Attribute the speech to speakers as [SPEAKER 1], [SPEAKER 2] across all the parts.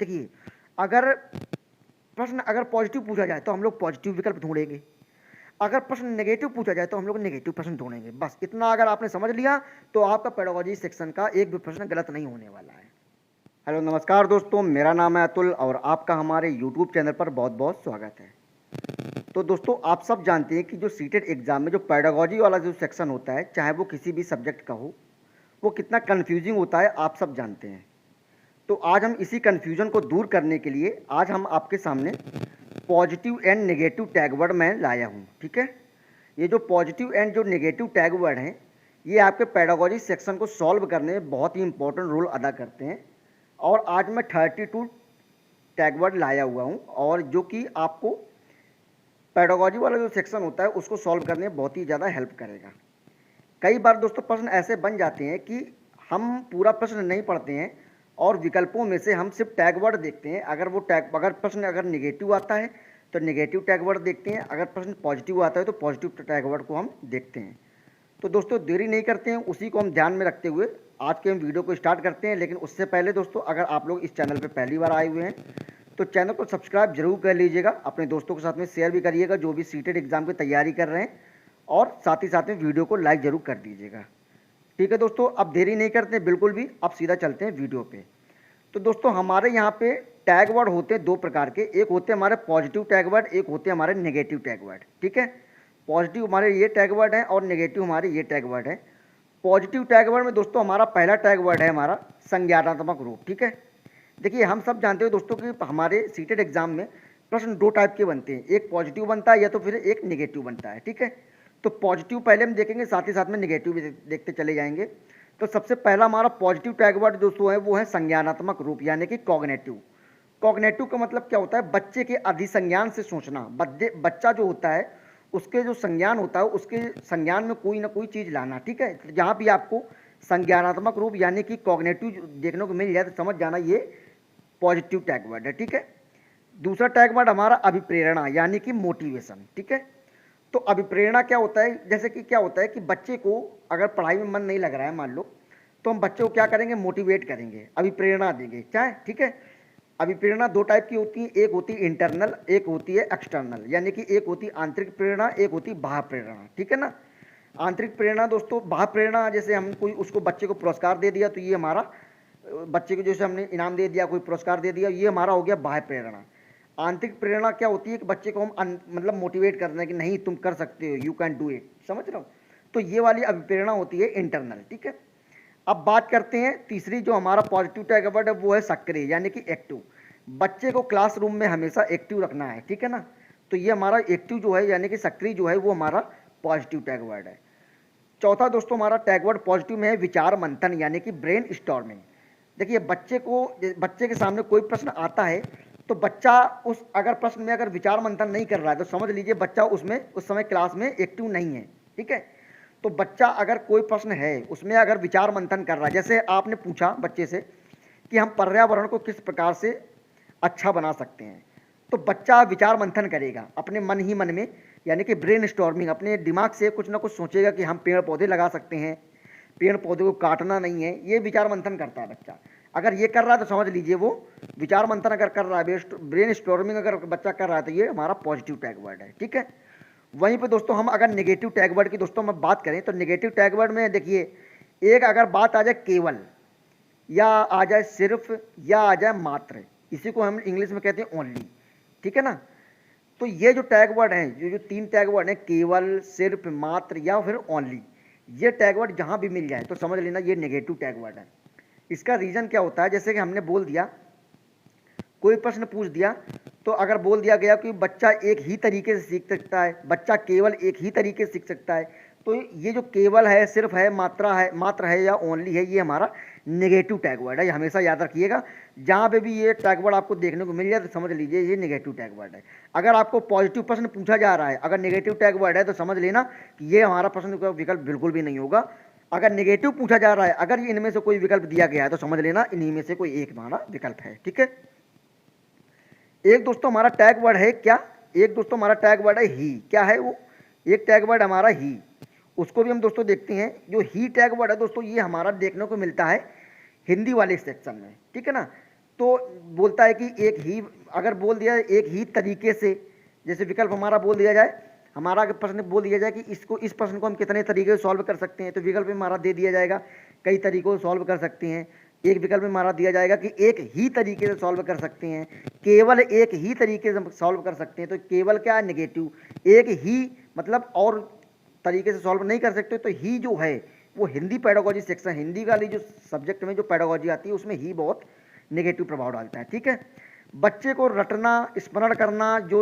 [SPEAKER 1] देखिए, अगर प्रश्न अगर पॉजिटिव पूछा जाए तो हम लोग पॉजिटिव विकल्प ढूंढेंगे, अगर प्रश्न नेगेटिव पूछा जाए तो हम लोग नेगेटिव प्रश्न ढूंढेंगे। बस इतना अगर आपने समझ लिया तो आपका पेडागोजी सेक्शन का एक भी प्रश्न गलत नहीं होने वाला है। हेलो नमस्कार दोस्तों, मेरा नाम है अतुल और आपका हमारे यूट्यूब चैनल पर बहुत बहुत स्वागत है। तो दोस्तों, आप सब जानते हैं कि जो सीटेट एग्ज़ाम में जो पेडागोजी वाला जो सेक्शन होता है, चाहे वो किसी भी सब्जेक्ट का हो, वो कितना कन्फ्यूजिंग होता है आप सब जानते हैं। तो आज हम इसी कन्फ्यूजन को दूर करने के लिए आज हम आपके सामने positive and negative tag word मैं लाया हूँ। ठीक है, ये जो पॉजिटिव एंड जो नेगेटिव टैग वर्ड हैं, ये आपके पेडागोजी सेक्शन को सॉल्व करने में बहुत ही इंपॉर्टेंट रोल अदा करते हैं। और आज मैं 32 टैग वर्ड लाया हुआ हूँ, और जो कि आपको पेडागोजी वाला जो सेक्शन होता है उसको सॉल्व करने में बहुत ही ज़्यादा हेल्प करेगा। कई बार दोस्तों प्रश्न ऐसे बन जाते हैं कि हम पूरा प्रश्न नहीं पढ़ते हैं और विकल्पों में से हम सिर्फ टैग वर्ड देखते हैं। अगर प्रश्न अगर निगेटिव आता है तो निगेटिव टैग वर्ड देखते हैं, अगर प्रश्न पॉजिटिव आता है तो पॉजिटिव टैग वर्ड को हम देखते हैं। तो दोस्तों देरी नहीं करते हैं, उसी को हम ध्यान में रखते हुए आज के हम वीडियो को स्टार्ट करते हैं। लेकिन उससे पहले दोस्तों, अगर आप लोग इस चैनल पर पहली बार आए हुए हैं तो चैनल को सब्सक्राइब जरूर कर लीजिएगा, अपने दोस्तों के साथ में शेयर भी करिएगा जो भी सीटेट एग्ज़ाम की तैयारी कर रहे हैं, और साथ ही साथ में वीडियो को लाइक ज़रूर कर दीजिएगा। ठीक है दोस्तों, अब देरी नहीं करते बिल्कुल भी, अब सीधा चलते हैं वीडियो पे। तो दोस्तों हमारे यहाँ पे टैग वर्ड होते हैं दो प्रकार के, एक होते हैं हमारे पॉजिटिव टैग वर्ड, एक होते हैं हमारे नेगेटिव टैग वर्ड। ठीक है, पॉजिटिव हमारे ये टैग वर्ड हैं और नेगेटिव हमारे ये टैग वर्ड हैं। पॉजिटिव टैग वर्ड में दोस्तों हमारा पहला टैग वर्ड है हमारा संज्ञानात्मक रूप। ठीक है, देखिए हम सब जानते हो दोस्तों कि हमारे सीटेट एग्जाम में प्रश्न दो टाइप के बनते हैं, एक पॉजिटिव बनता है या तो फिर एक नेगेटिव बनता है। ठीक है, तो पॉजिटिव पहले हम देखेंगे, साथ ही साथ में नेगेटिव भी देखते चले जाएंगे। तो सबसे पहला हमारा पॉजिटिव टैग वर्ड दोस्तों है वो है संज्ञानात्मक रूप, यानी कि कॉग्निटिव। कॉग्निटिव का मतलब क्या होता है? बच्चे के अधिसंज्ञान से सोचना। बच्चा जो होता है उसके जो संज्ञान होता है उसके संज्ञान में कोई ना कोई चीज़ लाना। ठीक है, तो जहाँ भी आपको संज्ञानात्मक रूप यानी कि कॉग्निटिव देखने को मिल जाए तो समझ जाना ये पॉजिटिव टैग वर्ड है। ठीक है, दूसरा टैग वर्ड हमारा अभिप्रेरणा यानी कि मोटिवेशन। ठीक है, तो अभिप्रेरणा क्या होता है? जैसे कि क्या होता है कि बच्चे को अगर पढ़ाई में मन नहीं लग रहा है मान लो, तो हम बच्चे को क्या करेंगे? मोटिवेट करेंगे, अभिप्रेरणा देंगे। चाहे ठीक है, अभिप्रेरणा दो टाइप की होती है, एक होती है इंटरनल, एक होती है एक्सटर्नल, यानी कि एक होती है आंतरिक प्रेरणा, एक होती है बाह्य प्रेरणा। ठीक है ना, आंतरिक प्रेरणा दोस्तों, बाह्य प्रेरणा जैसे हम कोई उसको बच्चे को पुरस्कार दे दिया तो ये हमारा बच्चे को जैसे हमने इनाम दे दिया, कोई पुरस्कार दे दिया, ये हमारा हो गया बाह्य प्रेरणा। आंतरिक प्रेरणा क्या होती है कि बच्चे को हम मतलब मोटिवेट करते हैं कि नहीं तुम कर सकते हो, यू कैन डू इट, समझ रहे हो? तो ये वाली अभिप्रेरणा होती है इंटरनल। ठीक है, अब बात करते हैं तीसरी जो हमारा पॉजिटिव टैग वर्ड है वो है सक्रिय यानी कि एक्टिव। बच्चे को क्लासरूम में हमेशा एक्टिव रखना है। ठीक है ना, तो ये हमारा एक्टिव जो है यानी कि सक्रिय जो है वो हमारा पॉजिटिव टैग वर्ड है। चौथा दोस्तों हमारा टैग वर्ड पॉजिटिव में है विचार मंथन यानी कि ब्रेन स्टॉर्मिंग। देखिए बच्चे के सामने कोई प्रश्न आता है तो बच्चा उस अगर प्रश्न में अगर विचार मंथन नहीं कर रहा है तो समझ लीजिए बच्चा उसमें उस समय क्लास में एक्टिव नहीं है। ठीक है, तो बच्चा अगर कोई प्रश्न है उसमें अगर विचार मंथन कर रहा है, जैसे आपने पूछा बच्चे से कि हम पर्यावरण को किस प्रकार से अच्छा बना सकते हैं, तो बच्चा विचार मंथन करेगा अपने मन ही मन में, यानी कि ब्रेन स्टॉर्मिंग, अपने दिमाग से कुछ ना कुछ सोचेगा कि हम पेड़ पौधे लगा सकते हैं, पेड़ पौधे को काटना नहीं है, ये विचार मंथन करता है बच्चा। अगर ये कर रहा है तो समझ लीजिए वो विचार मंथन अगर कर रहा है, ब्रेन स्टॉर्मिंग अगर बच्चा कर रहा है तो ये हमारा पॉजिटिव टैग वर्ड है। ठीक है, वहीं पे दोस्तों हम अगर नेगेटिव टैग वर्ड की दोस्तों हम बात करें तो नेगेटिव टैग वर्ड में देखिए, एक अगर बात आ जाए केवल, या आ जाए सिर्फ, या आ जाए मात्र, इसी को हम इंग्लिश में कहते हैं ओनली। ठीक है ना, तो ये जो टैग वर्ड हैं, जो तीन टैग वर्ड हैं, केवल, सिर्फ, मात्र या फिर ओनली, ये टैग वर्ड जहाँ भी मिल जाए तो समझ लेना ये नेगेटिव टैग वर्ड है। इसका रीज़न क्या होता है? जैसे कि हमने बोल दिया, कोई प्रश्न पूछ दिया तो अगर बोल दिया गया कि बच्चा एक ही तरीके से सीख सकता है, बच्चा केवल एक ही तरीके से सीख सकता है, तो ये जो केवल है, सिर्फ है, मात्र है या ओनली है, ये हमारा नेगेटिव टैग वर्ड है। ये हमेशा याद रखिएगा, जहाँ पे भी ये टैग वर्ड आपको देखने को मिल जाए तो समझ लीजिए ये नेगेटिव टैग वर्ड है। अगर आपको पॉजिटिव प्रश्न पूछा जा रहा है, अगर नेगेटिव टैग वर्ड है तो समझ लेना कि ये हमारा प्रश्न का विकल्प बिल्कुल भी नहीं होगा। अगर नेगेटिव पूछा जा रहा है, अगर इनमें से कोई विकल्प दिया गया है तो समझ लेना इन्हीं में से कोई एक हमारा विकल्प है। ठीक है, एक दोस्तों हमारा टैग वर्ड है क्या? एक दोस्तों हमारा टैग वर्ड है ही। क्या है वो? एक टैग वर्ड हमारा ही, उसको भी हम दोस्तों देखते हैं। जो ही टैग वर्ड है दोस्तों ये हमारा देखने को मिलता है हिंदी वाले सेक्शन में। ठीक है ना, तो बोलता है कि एक ही, अगर बोल दिया एक ही तरीके से, जैसे विकल्प हमारा बोल दिया जाए, हमारा अगर प्रश्न बोल दिया जाए कि इसको, इस प्रश्न को हम कितने तरीके से सॉल्व कर सकते हैं, तो विकल्प में हमारा दे दिया जाएगा कई तरीकों से सॉल्व कर सकते हैं। एक विकल्प में हमारा दिया जाएगा कि एक ही तरीके से सॉल्व कर सकते हैं, केवल एक ही तरीके से सॉल्व कर सकते हैं। तो केवल क्या है, नेगेटिव, एक ही मतलब और तरीके से सॉल्व नहीं कर सकते। तो ही जो है वो हिंदी पेडागोजी सेक्शन, हिंदी वाली जो सब्जेक्ट में जो पेडागोजी आती है उसमें ही बहुत नेगेटिव प्रभाव डालता है। ठीक है, बच्चे को रटना, स्मरण करना, जो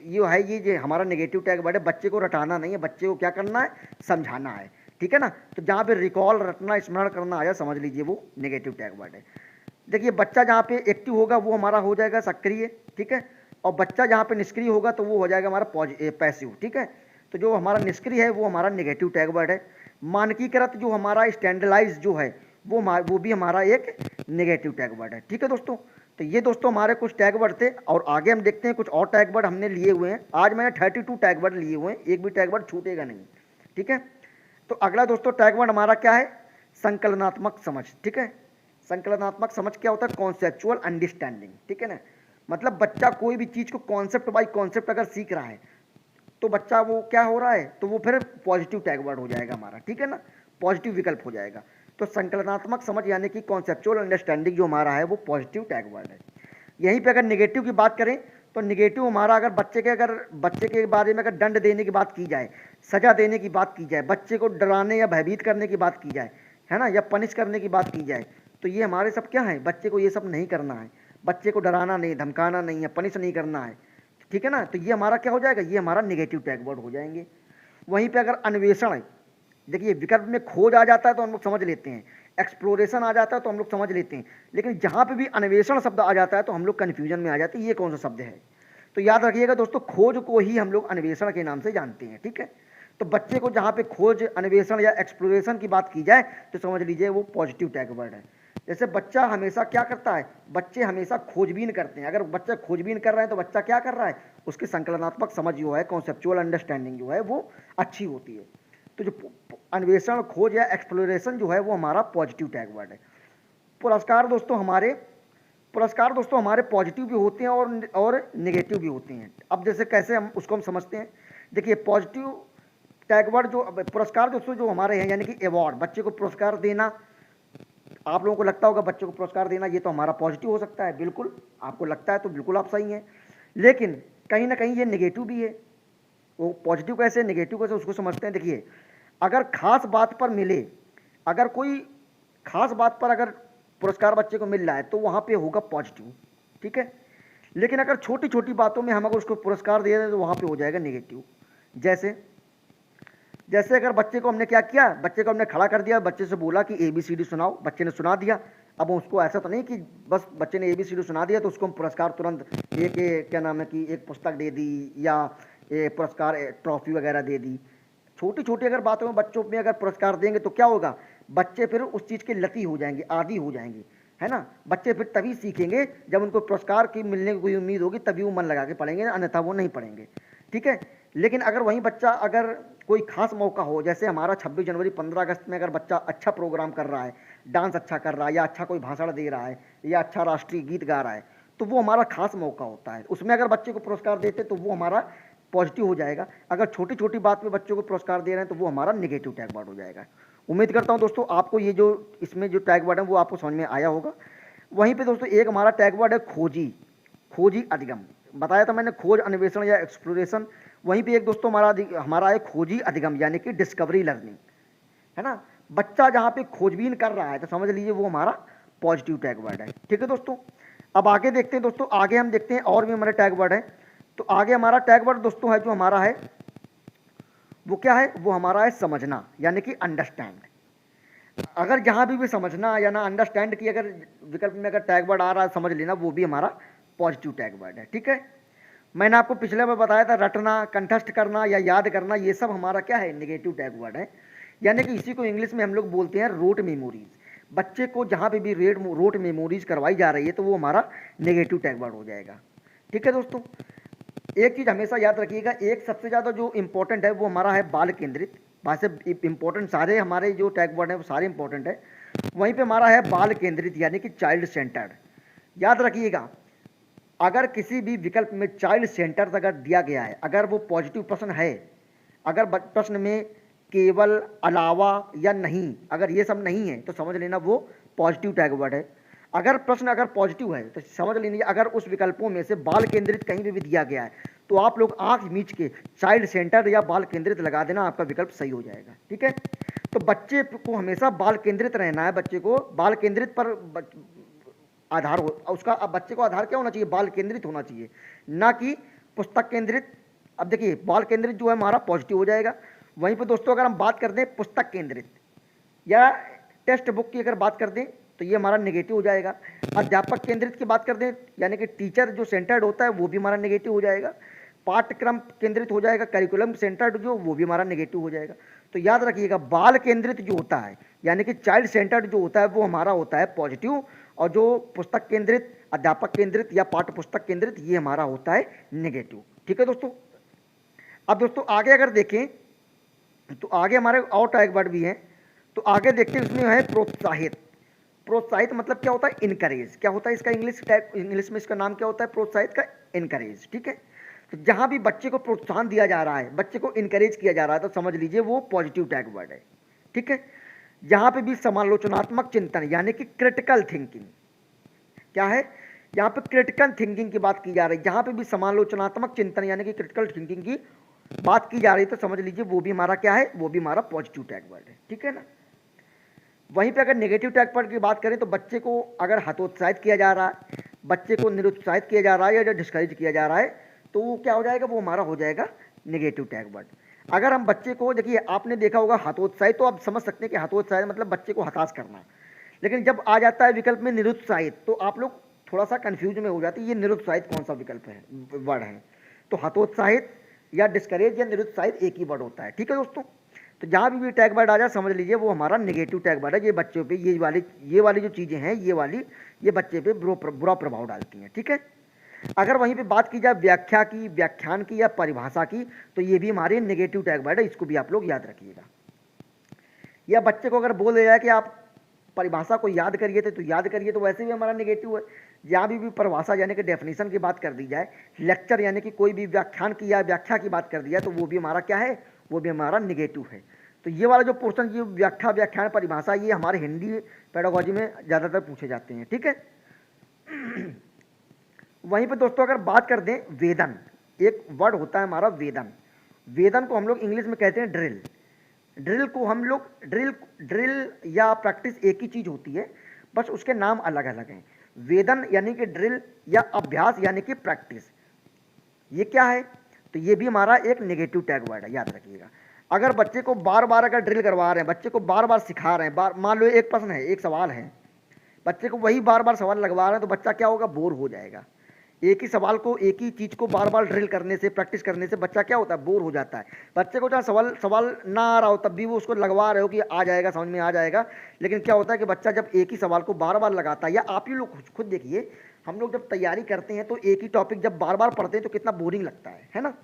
[SPEAKER 1] ये है, ये हमारा नेगेटिव टैग वर्ड है। बच्चे को रटाना नहीं है, बच्चे को क्या करना है, समझाना है। ठीक है ना, तो जहाँ पे रिकॉल, रटना, स्मरण करना आया, समझ लीजिए वो नेगेटिव टैग वर्ड है। देखिए बच्चा जहाँ पे एक्टिव होगा वो हमारा हो जाएगा सक्रिय। ठीक है, और बच्चा जहाँ पे निष्क्रिय होगा तो वो हो जाएगा हमारा पैसिव। ठीक है, तो जो हमारा निष्क्रिय है वो हमारा नेगेटिव टैग वर्ड है। मानकीकृत जो हमारा स्टैंडर्डाइज जो है वो भी हमारा एक नेगेटिव टैग वर्ड है। ठीक है दोस्तों, तो ये दोस्तों हमारे कुछ टैग वर्ड थे, और आगे हम देखते हैं कुछ और टैग वर्ड हमने लिए हुए हैं। आज मैंने 32 टैग वर्ड लिए हुए हैं, एक भी टैग वर्ड छूटेगा नहीं। ठीक है, तो अगला दोस्तों टैग वर्ड हमारा क्या है, संकलनात्मक समझ। ठीक है, संकलनात्मक समझ क्या होता है, कॉन्सेप्चुअल अंडरस्टैंडिंग। ठीक है ना, मतलब बच्चा कोई भी चीज़ को कॉन्सेप्ट बाई कॉन्सेप्ट अगर सीख रहा है तो बच्चा वो क्या हो रहा है, तो वो फिर पॉजिटिव टैग वर्ड हो जाएगा हमारा। ठीक है ना, पॉजिटिव विकल्प हो जाएगा। तो संकलनात्मक समझ यानी कि कॉन्सेप्चुअल अंडरस्टैंडिंग जो हमारा है वो पॉजिटिव टैग वर्ड है। यहीं पे अगर निगेटिव की बात करें तो निगेटिव हमारा, अगर बच्चे के बारे में अगर दंड देने की बात की जाए, सजा देने की बात की जाए, बच्चे को डराने या भयभीत करने की बात की जाए, है ना, या पनिश करने की बात की जाए, तो ये हमारे सब क्या है, बच्चे को ये सब नहीं करना है। बच्चे को डराना नहीं, धमकाना नहीं है, पनिश नहीं करना है। ठीक है ना, तो ये हमारा क्या हो जाएगा, ये हमारा निगेटिव टैग वर्ड हो जाएंगे। वहीं पे अगर अन्वेषण, देखिए विकल्प में खोज आ जाता है तो हम लोग समझ लेते हैं, एक्सप्लोरेशन आ जाता है तो हम लोग समझ लेते हैं, लेकिन जहाँ पे भी अन्वेषण शब्द आ जाता है तो हम लोग कन्फ्यूजन में आ जाते हैं, ये कौन सा शब्द है। तो याद रखिएगा दोस्तों, खोज को ही हम लोग अन्वेषण के नाम से जानते हैं। ठीक है, तो बच्चे को जहाँ पे खोज, अन्वेषण या एक्सप्लोरेशन की बात की जाए तो समझ लीजिए वो पॉजिटिव टैग वर्ड है। जैसे बच्चा हमेशा क्या करता है, बच्चे हमेशा खोजबीन करते हैं। अगर बच्चा खोजबीन कर रहा है तो बच्चा क्या कर रहा है, उसकी संकलनात्मक समझ जो है, कॉन्सेप्चुअल अंडरस्टैंडिंग जो है वो अच्छी होती है। तो जो अन्वेषण, खोज या एक्सप्लोरेशन जो है वो हमारा पॉजिटिव टैग वर्ड है। पुरस्कार दोस्तों हमारे पॉजिटिव भी होते हैं और नेगेटिव भी होते हैं। अब जैसे कैसे हम उसको हम समझते हैं, देखिए पॉजिटिव टैग वर्ड जो पुरस्कार दोस्तों जो हमारे हैं, यानी कि अवार्ड, बच्चे को पुरस्कार देना, आप लोगों को लगता होगा बच्चों को पुरस्कार देना ये तो हमारा पॉजिटिव हो सकता है, बिल्कुल आपको लगता है तो बिल्कुल आप सही हैं, लेकिन कहीं ना कहीं ये नेगेटिव भी है। वो पॉजिटिव कैसे, नेगेटिव कैसे, उसको समझते हैं। देखिए अगर खास बात पर मिले, अगर कोई खास बात पर अगर पुरस्कार बच्चे को मिल रहा है तो वहाँ पे होगा पॉजिटिव। ठीक है, लेकिन अगर छोटी छोटी बातों में हम अगर उसको पुरस्कार दे रहे हैं तो वहाँ पे हो जाएगा नेगेटिव। जैसे अगर बच्चे को हमने क्या किया, बच्चे को हमने खड़ा कर दिया, बच्चे से बोला कि ABCD सुनाओ, बच्चे ने सुना दिया। अब उसको ऐसा तो नहीं कि बस बच्चे ने ABCD सुना दिया तो उसको हम पुरस्कार तुरंत क्या नाम है कि एक पुस्तक दे दी या पुरस्कार ट्रॉफी वगैरह दे दी। छोटी छोटी अगर बातों में बच्चों में अगर पुरस्कार देंगे तो क्या होगा, बच्चे फिर उस चीज़ के लती हो जाएंगे, आदी हो जाएंगे, है ना। बच्चे फिर तभी सीखेंगे जब उनको पुरस्कार की मिलने की कोई उम्मीद होगी, तभी वो मन लगा के पढ़ेंगे, अन्यथा वो नहीं पढ़ेंगे। ठीक है, लेकिन अगर वहीं बच्चा अगर कोई खास मौका हो, जैसे हमारा 26 जनवरी 15 अगस्त में अगर बच्चा अच्छा प्रोग्राम कर रहा है, डांस अच्छा कर रहा है, या अच्छा कोई भाषण दे रहा है, या अच्छा राष्ट्रीय गीत गा रहा है, तो वो हमारा खास मौका होता है। उसमें अगर बच्चे को पुरस्कार देते तो वो हमारा पॉजिटिव हो जाएगा। अगर छोटी छोटी बात में बच्चों को पुरस्कार दे रहे हैं तो वो हमारा नेगेटिव टैग वर्ड हो जाएगा। उम्मीद करता हूँ दोस्तों आपको ये जो इसमें जो टैग वर्ड है वो आपको समझ में आया होगा। वहीं पे दोस्तों एक हमारा टैग वर्ड है खोजी अधिगम। बताया था मैंने, खोज, अन्वेषण या एक्सप्लोरेशन। वहीं पे एक दोस्तों हमारा है खोजी अधिगम, यानी कि डिस्कवरी लर्निंग, है ना। बच्चा जहाँ पे खोजबीन कर रहा है तो समझ लीजिए वो हमारा पॉजिटिव टैग वर्ड है। ठीक है दोस्तों, अब आगे देखते हैं दोस्तों, आगे हम देखते हैं और भी हमारे टैग वर्ड है। तो आगे हमारा टैग वर्ड दोस्तों है जो हमारा है वो क्या है, वो हमारा है समझना, यानी कि अंडरस्टैंड। अगर जहाँ भी समझना या ना अंडरस्टैंड की अगर विकल्प में अगर टैग वर्ड आ रहा है, समझ लेना, वो भी हमारा पॉजिटिव टैग वर्ड है। ठीक है, मैंने आपको पिछले में बताया था रटना, कंठस्थ करना या याद करना, ये सब हमारा क्या है, नेगेटिव टैग वर्ड है। यानी कि इसी को इंग्लिश में हम लोग बोलते हैं रोट मेमोरीज। बच्चे को जहाँ पे भी रोट मेमोरीज करवाई जा रही है तो वो हमारा नेगेटिव टैग वर्ड हो जाएगा। ठीक है दोस्तों, एक चीज़ हमेशा याद रखिएगा, एक सबसे ज़्यादा जो इम्पोर्टेंट है वो हमारा है बाल केंद्रित। वैसे इम्पोर्टेंट सारे हमारे जो टैग वर्ड हैं वो सारे इंपॉर्टेंट है। वहीं पे हमारा है बाल केंद्रित, यानी कि चाइल्ड सेंटर्ड। याद रखिएगा, अगर किसी भी विकल्प में चाइल्ड सेंटर अगर दिया गया है, अगर वो पॉजिटिव प्रश्न है, अगर प्रश्न में केवल, अलावा या नहीं, अगर ये सब नहीं है तो समझ लेना वो पॉजिटिव टैग वर्ड है। अगर प्रश्न अगर पॉजिटिव है तो समझ लीजिए अगर उस विकल्पों में से बाल केंद्रित कहीं भी दिया गया है तो आप लोग आंख मीच के चाइल्ड सेंटर या बाल केंद्रित लगा देना, आपका विकल्प सही हो जाएगा। ठीक है, तो बच्चे को हमेशा बाल केंद्रित रहना है, बच्चे को बाल केंद्रित पर आधार हो, उसका अब बच्चे को आधार क्या होना चाहिए, बाल केंद्रित होना चाहिए, ना कि पुस्तक केंद्रित। अब देखिए बाल केंद्रित जो है हमारा पॉजिटिव हो जाएगा। वहीं पर दोस्तों अगर हम बात कर दें पुस्तक केंद्रित या टेक्स्ट बुक की अगर बात कर दें तो ये हमारा नेगेटिव हो जाएगा। अध्यापक केंद्रित की बात कर दें यानी कि टीचर जो सेंटर्ड होता है वो भी हमारा नेगेटिव हो जाएगा। पाठ्यक्रम केंद्रित हो जाएगा, करिकुलम सेंटर्ड जो वो भी हमारा नेगेटिव हो जाएगा। तो याद रखिएगा बाल केंद्रित जो होता है यानी कि चाइल्ड सेंटर्ड जो होता है वो हमारा होता है पॉजिटिव, और जो पुस्तक केंद्रित, अध्यापक केंद्रित या पाठ्य पुस्तक केंद्रित ये हमारा होता है नेगेटिव। ठीक है दोस्तों, अब दोस्तों आगे अगर देखें तो आगे हमारे और टैग वर्ड भी हैं, तो आगे देखते हैं इसमें है प्रोत्साहित। प्रोत्साहित मतलब क्या होता है, इनकरेज। क्या होता है इसका इंग्लिश में इसका नाम क्या होता है, प्रोत्साहित का इनकरेज। ठीक है, तो जहां भी बच्चे को प्रोत्साहन दिया जा रहा है, बच्चे को इनकरेज किया जा रहा है तो समझ लीजिए वो पॉजिटिव टैग वर्ड है। ठीक है, यहाँ पे भी समालोचनात्मक चिंतन यानी कि क्रिटिकल थिंकिंग, क्या है यहाँ पे क्रिटिकल थिंकिंग की बात की जा रही है, जहाँ पे भी समालोचनात्मक चिंतन यानी कि क्रिटिकल थिंकिंग की बात की जा रही है तो समझ लीजिए वो भी हमारा क्या है, वो भी हमारा पॉजिटिव टैग वर्ड है। ठीक है ना, वहीं पे अगर नेगेटिव टैग वर्ड की बात करें तो बच्चे को अगर हतोत्साहित किया जा रहा है, बच्चे को निरुत्साहित किया जा रहा है या डिस्करेज किया जा रहा है तो वो क्या हो जाएगा, वो हमारा हो जाएगा नेगेटिव टैग वर्ड। अगर हम बच्चे को, देखिए आपने देखा होगा हतोत्साहित, तो आप समझ सकते हैं कि हतोत्साहित मतलब बच्चे को हताश करना, लेकिन जब आ जाता है विकल्प में निरुत्साहित तो आप लोग थोड़ा सा कंफ्यूज में हो जाते हैं ये निरुत्साहित कौन सा विकल्प है, वर्ड है। तो हतोत्साहित या डिस्करेज या निरुत्साहित एक ही वर्ड होता है। ठीक है दोस्तों, तो जहाँ भी टैग वर्ड आ जाए समझ लीजिए वो हमारा नेगेटिव टैग वर्ड है। ये बच्चों पे ये वाली जो चीज़ें हैं ये बच्चे पे बुरा प्रभाव डालती हैं। ठीक है, अगर वहीं पे बात की जाए व्याख्या की, व्याख्यान की या परिभाषा की तो ये भी हमारे नेगेटिव टैग वर्ड है, इसको भी आप लोग याद रखिएगा। या बच्चे को अगर बोल दिया जाए कि आप परिभाषा को याद करिए तो याद करिए, तो वैसे भी हमारा नेगेटिव है। जहाँ भी परिभाषा यानी कि डेफिनेशन की बात कर दी जाए, लेक्चर यानी कि कोई भी व्याख्यान की या व्याख्या की बात कर दी जाए तो वो भी हमारा क्या है, वो भी हमारा नेगेटिव है। तो ये वाला जो पोर्शन, ये व्याख्या, व्याख्यान, परिभाषा, ये हमारे हिंदी पेडागोजी में ज़्यादातर पूछे जाते हैं। ठीक है, वहीं पर दोस्तों अगर बात कर दें वेदन, एक वर्ड होता है हमारा वेदन। वेदन को हम लोग इंग्लिश में कहते हैं ड्रिल। ड्रिल को हम लोग ड्रिल या प्रैक्टिस एक ही चीज़ होती है, बस उसके नाम अलग अलग हैं। वेदन यानी कि ड्रिल या अभ्यास यानी कि प्रैक्टिस, ये क्या है, तो ये भी हमारा एक नेगेटिव टैग वर्ड है, याद रखिएगा। अगर बच्चे को बार बार अगर ड्रिल करवा रहे हैं, बच्चे को बार बार सिखा रहे हैं, मान लो एक प्रश्न है, एक सवाल है, बच्चे को वही बार बार सवाल लगवा रहे हैं तो बच्चा क्या होगा, बोर हो जाएगा। एक ही सवाल को, एक ही चीज़ को बार बार ड्रिल करने से, प्रैक्टिस करने से बच्चा क्या होता है, बोर हो जाता है। बच्चे को चाहे सवाल ना आ रहा हो तब भी वो उसको लगवा रहे हो कि आ जाएगा, समझ में आ जाएगा, लेकिन क्या होता है कि बच्चा जब एक ही सवाल को बार बार लगाता है, या आप ही लोग खुद देखिए, हम लोग जब तैयारी करते हैं तो एक ही टॉपिक जब बार बार पढ़ते हैं तो कितना बोरिंग लगता है ना।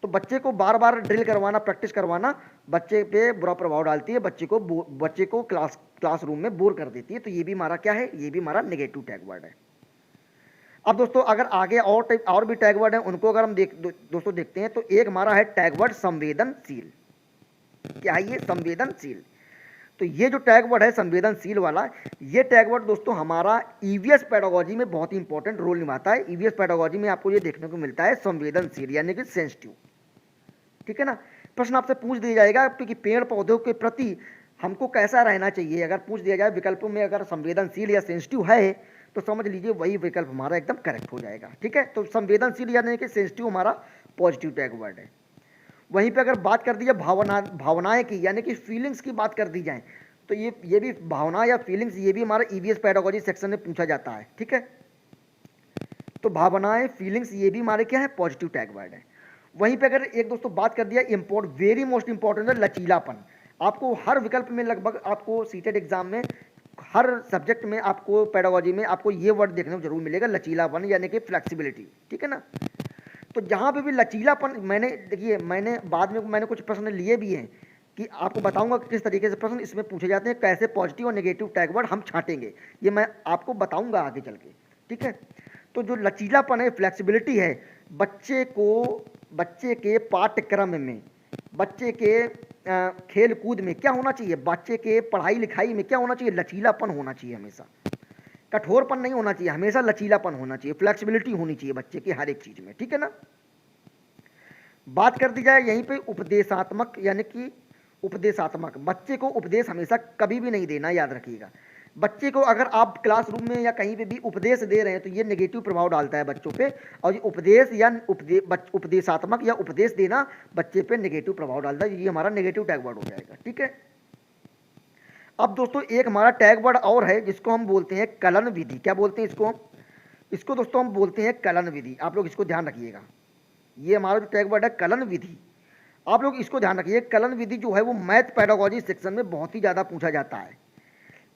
[SPEAKER 1] तो बच्चे को बार बार ड्रिल करवाना, प्रैक्टिस करवाना बच्चे पे बुरा प्रभाव डालती है, बच्चे को क्लासरूम में बोर कर देती है। तो ये भी हमारा क्या है, ये भी हमारा नेगेटिव टैग वर्ड है। अब दोस्तों अगर आगे और भी टैग वर्ड हैं उनको अगर हम दोस्तों देखते हैं तो एक हमारा है टैग वर्ड संवेदनशील। क्या है ये, संवेदनशील। तो ये जो टैग वर्ड है संवेदनशील वाला, ये टैग वर्ड दोस्तों हमारा ईवीएस पेडागोजी में बहुत ही इंपॉर्टेंट रोल निभाता है। ईवीएस पेडागोजी में आपको ये देखने को मिलता है संवेदनशील यानी कि सेंसिटिव। ठीक है ना, प्रश्न आपसे पूछ दिया जाएगा क्योंकि पेड़ पौधों के प्रति हमको कैसा रहना चाहिए, अगर पूछ दिया जाए विकल्पों में अगर संवेदनशील या सेंसिटिव है तो समझ लीजिए वही विकल्प हमारा एकदम करेक्ट हो जाएगा। ठीक है, तो संवेदनशील यानी कि सेंसिटिव हमारा पॉजिटिव टैग वर्ड है। वहीं पे अगर बात कर दी जाए भावनाएं की यानी कि फीलिंग्स की बात कर दी जाए तो ये भी भावना या फीलिंग्स, ये भी हमारा ईवीएस पेडागोजी सेक्शन में पूछा जाता है। ठीक है, तो भावनाएं, फीलिंग्स, ये भी हमारे क्या है, पॉजिटिव टैग वर्ड है। वहीं पे अगर एक दोस्तों बात कर दिया वेरी मोस्ट इंपॉर्टेंट है लचीलापन। आपको हर विकल्प में लगभग आपको सीटेट एग्जाम में हर सब्जेक्ट में आपको पेडागोजी में आपको ये वर्ड देखने को जरूर मिलेगा, लचीलापन यानी कि फ्लेक्सिबिलिटी। ठीक है ना, तो जहाँ पे भी लचीलापन, मैंने देखिए मैंने बाद में मैंने कुछ प्रश्न लिए भी हैं कि आपको बताऊंगा कि किस तरीके से प्रश्न इसमें पूछे जाते हैं, कैसे पॉजिटिव और नेगेटिव टैग वर्ड हम छांटेंगे, ये मैं आपको बताऊंगा आगे चल के। ठीक है, तो जो लचीलापन है, फ्लेक्सिबिलिटी है, बच्चे के पाठ्यक्रम में, बच्चे के खेल कूद में क्या होना चाहिए, बच्चे के पढ़ाई लिखाई में क्या होना चाहिए, लचीलापन होना चाहिए हमेशा, कठोरपन नहीं होना चाहिए, हमेशा लचीलापन होना चाहिए, फ्लेक्सिबिलिटी होनी चाहिए बच्चे की हर एक चीज़ में। ठीक है ना। बात कर दी जाए यहीं पे उपदेशात्मक, यानी कि उपदेशात्मक, बच्चे को उपदेश हमेशा कभी भी नहीं देना, याद रखिएगा। बच्चे को अगर आप क्लासरूम में या कहीं पे भी उपदेश दे रहे हैं तो ये नेगेटिव प्रभाव डालता है बच्चों पे, और ये उपदेश या उपदेशात्मक या उपदेश देना बच्चे पे नेगेटिव प्रभाव डालता है, ये हमारा नेगेटिव टैग वर्ड हो जाएगा। ठीक है। अब दोस्तों एक हमारा टैग वर्ड और है जिसको हम बोलते हैं कलन विधि। क्या बोलते हैं इसको दोस्तों हम बोलते हैं कलन विधि। आप लोग इसको ध्यान रखिएगा, ये हमारा जो टैग वर्ड है कलन विधि, आप लोग इसको ध्यान रखिए। कलन विधि जो है वो मैथ पेडागोजी सेक्शन में बहुत ही ज़्यादा पूछा जाता है।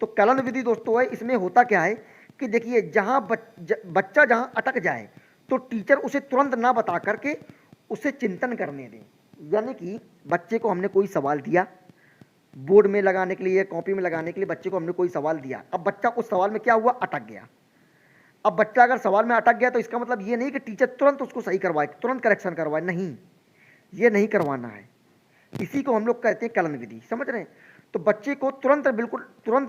[SPEAKER 1] तो कलन विधि दोस्तों है, इसमें होता क्या है कि देखिए, जहाँ बच्चा जहाँ अटक जाए तो टीचर उसे तुरंत ना बता करके उसे चिंतन करने दें। यानी कि बच्चे को हमने कोई सवाल दिया, बोर्ड में लगाने के लिए, कॉपी में लगाने के लिए बच्चे को हमने कोई सवाल दिया, अब बच्चा उस सवाल में क्या हुआ, अटक गया। अब बच्चा अगर सवाल में अटक गया तो इसका मतलब ये नहीं कि टीचर तुरंत उसको सही करवाए, तुरंत करेक्शन करवाए, नहीं, ये नहीं करवाना है। इसी को हम लोग कहते हैं कलन विधि, समझ रहे हैं। तो बच्चे को तुरंत